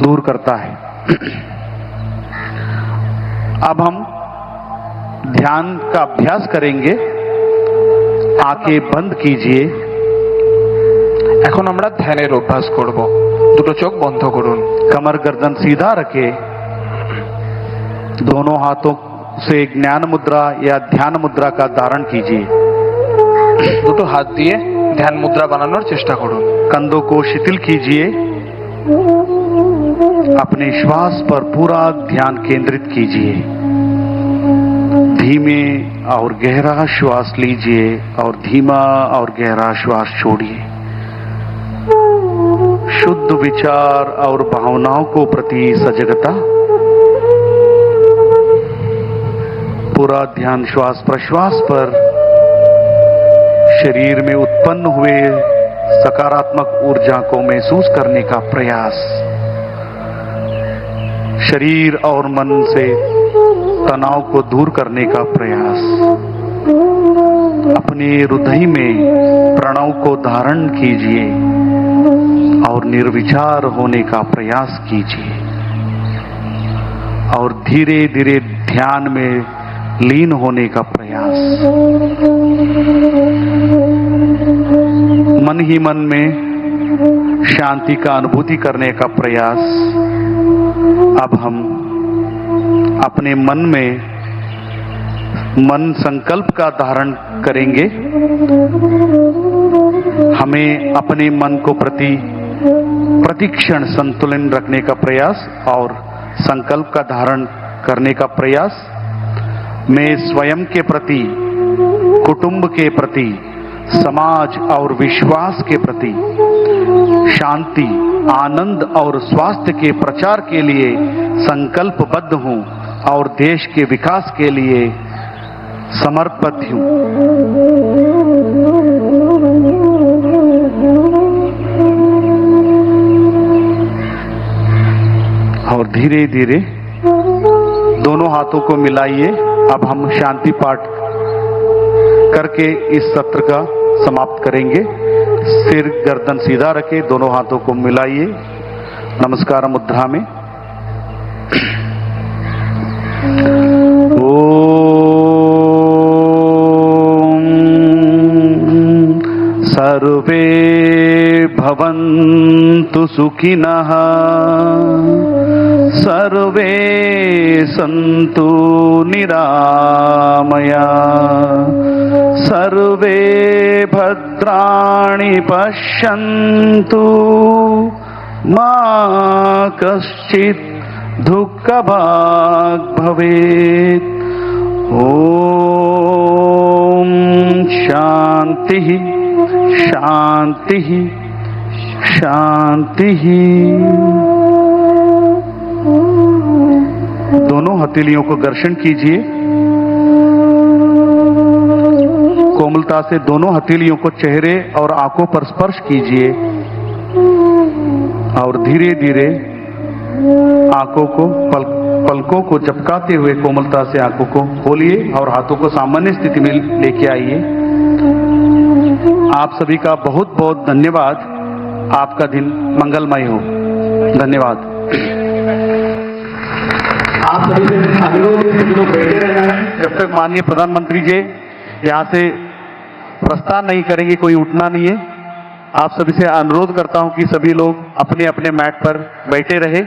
दूर करता है। अब हम ध्यान का अभ्यास करेंगे। आंखें बंद कीजिए। এখন আমরা ধ্যানের অভ্যাস করব। দুটো চোখ বন্ধ করুন। कमर गर्दन सीधा रखे। दोनों हाथों से ज्ञान मुद्रा या ध्यान मुद्रा का धारण कीजिए। দুটো হাত দিয়ে ধ্যান মুদ্রা বানানোর চেষ্টা করুন। कंधों को शिथिल कीजिए। अपने श्वास पर पूरा ध्यान केंद्रित कीजिए। धीमे और गहरा श्वास लीजिए और धीमा और गहरा श्वास छोड़िए। शुद्ध विचार और भावनाओं को प्रति सजगता। पूरा ध्यान श्वास प्रश्वास पर। शरीर में उत्पन्न हुए सकारात्मक ऊर्जा को महसूस करने का प्रयास। शरीर और मन से तनाव को दूर करने का प्रयास। अपने हृदय में प्रणव को धारण कीजिए और निर्विचार होने का प्रयास कीजिए और धीरे धीरे ध्यान में लीन होने का प्रयास। मन ही मन में शांति का अनुभूति करने का प्रयास। अब हम अपने मन में मन संकल्प का धारण करेंगे। हमें अपने मन को प्रतिक्षण संतुलन रखने का प्रयास और संकल्प का धारण करने का प्रयास। मैं स्वयं के प्रति, कुटुंब के प्रति, समाज और विश्वास के प्रति शांति, आनंद और स्वास्थ्य के प्रचार के लिए संकल्पबद्ध हूं और देश के विकास के लिए समर्पित हूं। और धीरे धीरे दोनों हाथों को मिलाइए। अब हम शांति पाठ करके इस सत्र का समाप्त करेंगे। सिर गर्दन सीधा रखे, दोनों हाथों को मिलाइए नमस्कार मुद्रा में। ओम सर्वे भवन्तु सुखिनः, सर्वे सन्तु निरामया, सर्वे भद्राणि पश्यन्तु, मा कश्चित् दुःखभाग् भवेत्। ओम शांति शांति शांति। दोनों हथेलियों को घर्षण कीजिए। कोमलता से दोनों हथेलियों को चेहरे और आंखों पर स्पर्श कीजिए और धीरे धीरे आंखों को पलकों को झपकाते हुए कोमलता से आंखों को खोलिए और हाथों को सामान्य स्थिति में लेके आइए। आप सभी का बहुत बहुत धन्यवाद। आपका दिन मंगलमय हो। धन्यवाद। आप सभी से अनुरोध है, सभी लोग बैठे रहना है जब तक माननीय प्रधानमंत्री जी यहाँ से प्रस्थान नहीं करेंगे। कोई उठना नहीं है। आप सभी से अनुरोध करता हूं कि सभी लोग अपने अपने मैट पर बैठे रहे।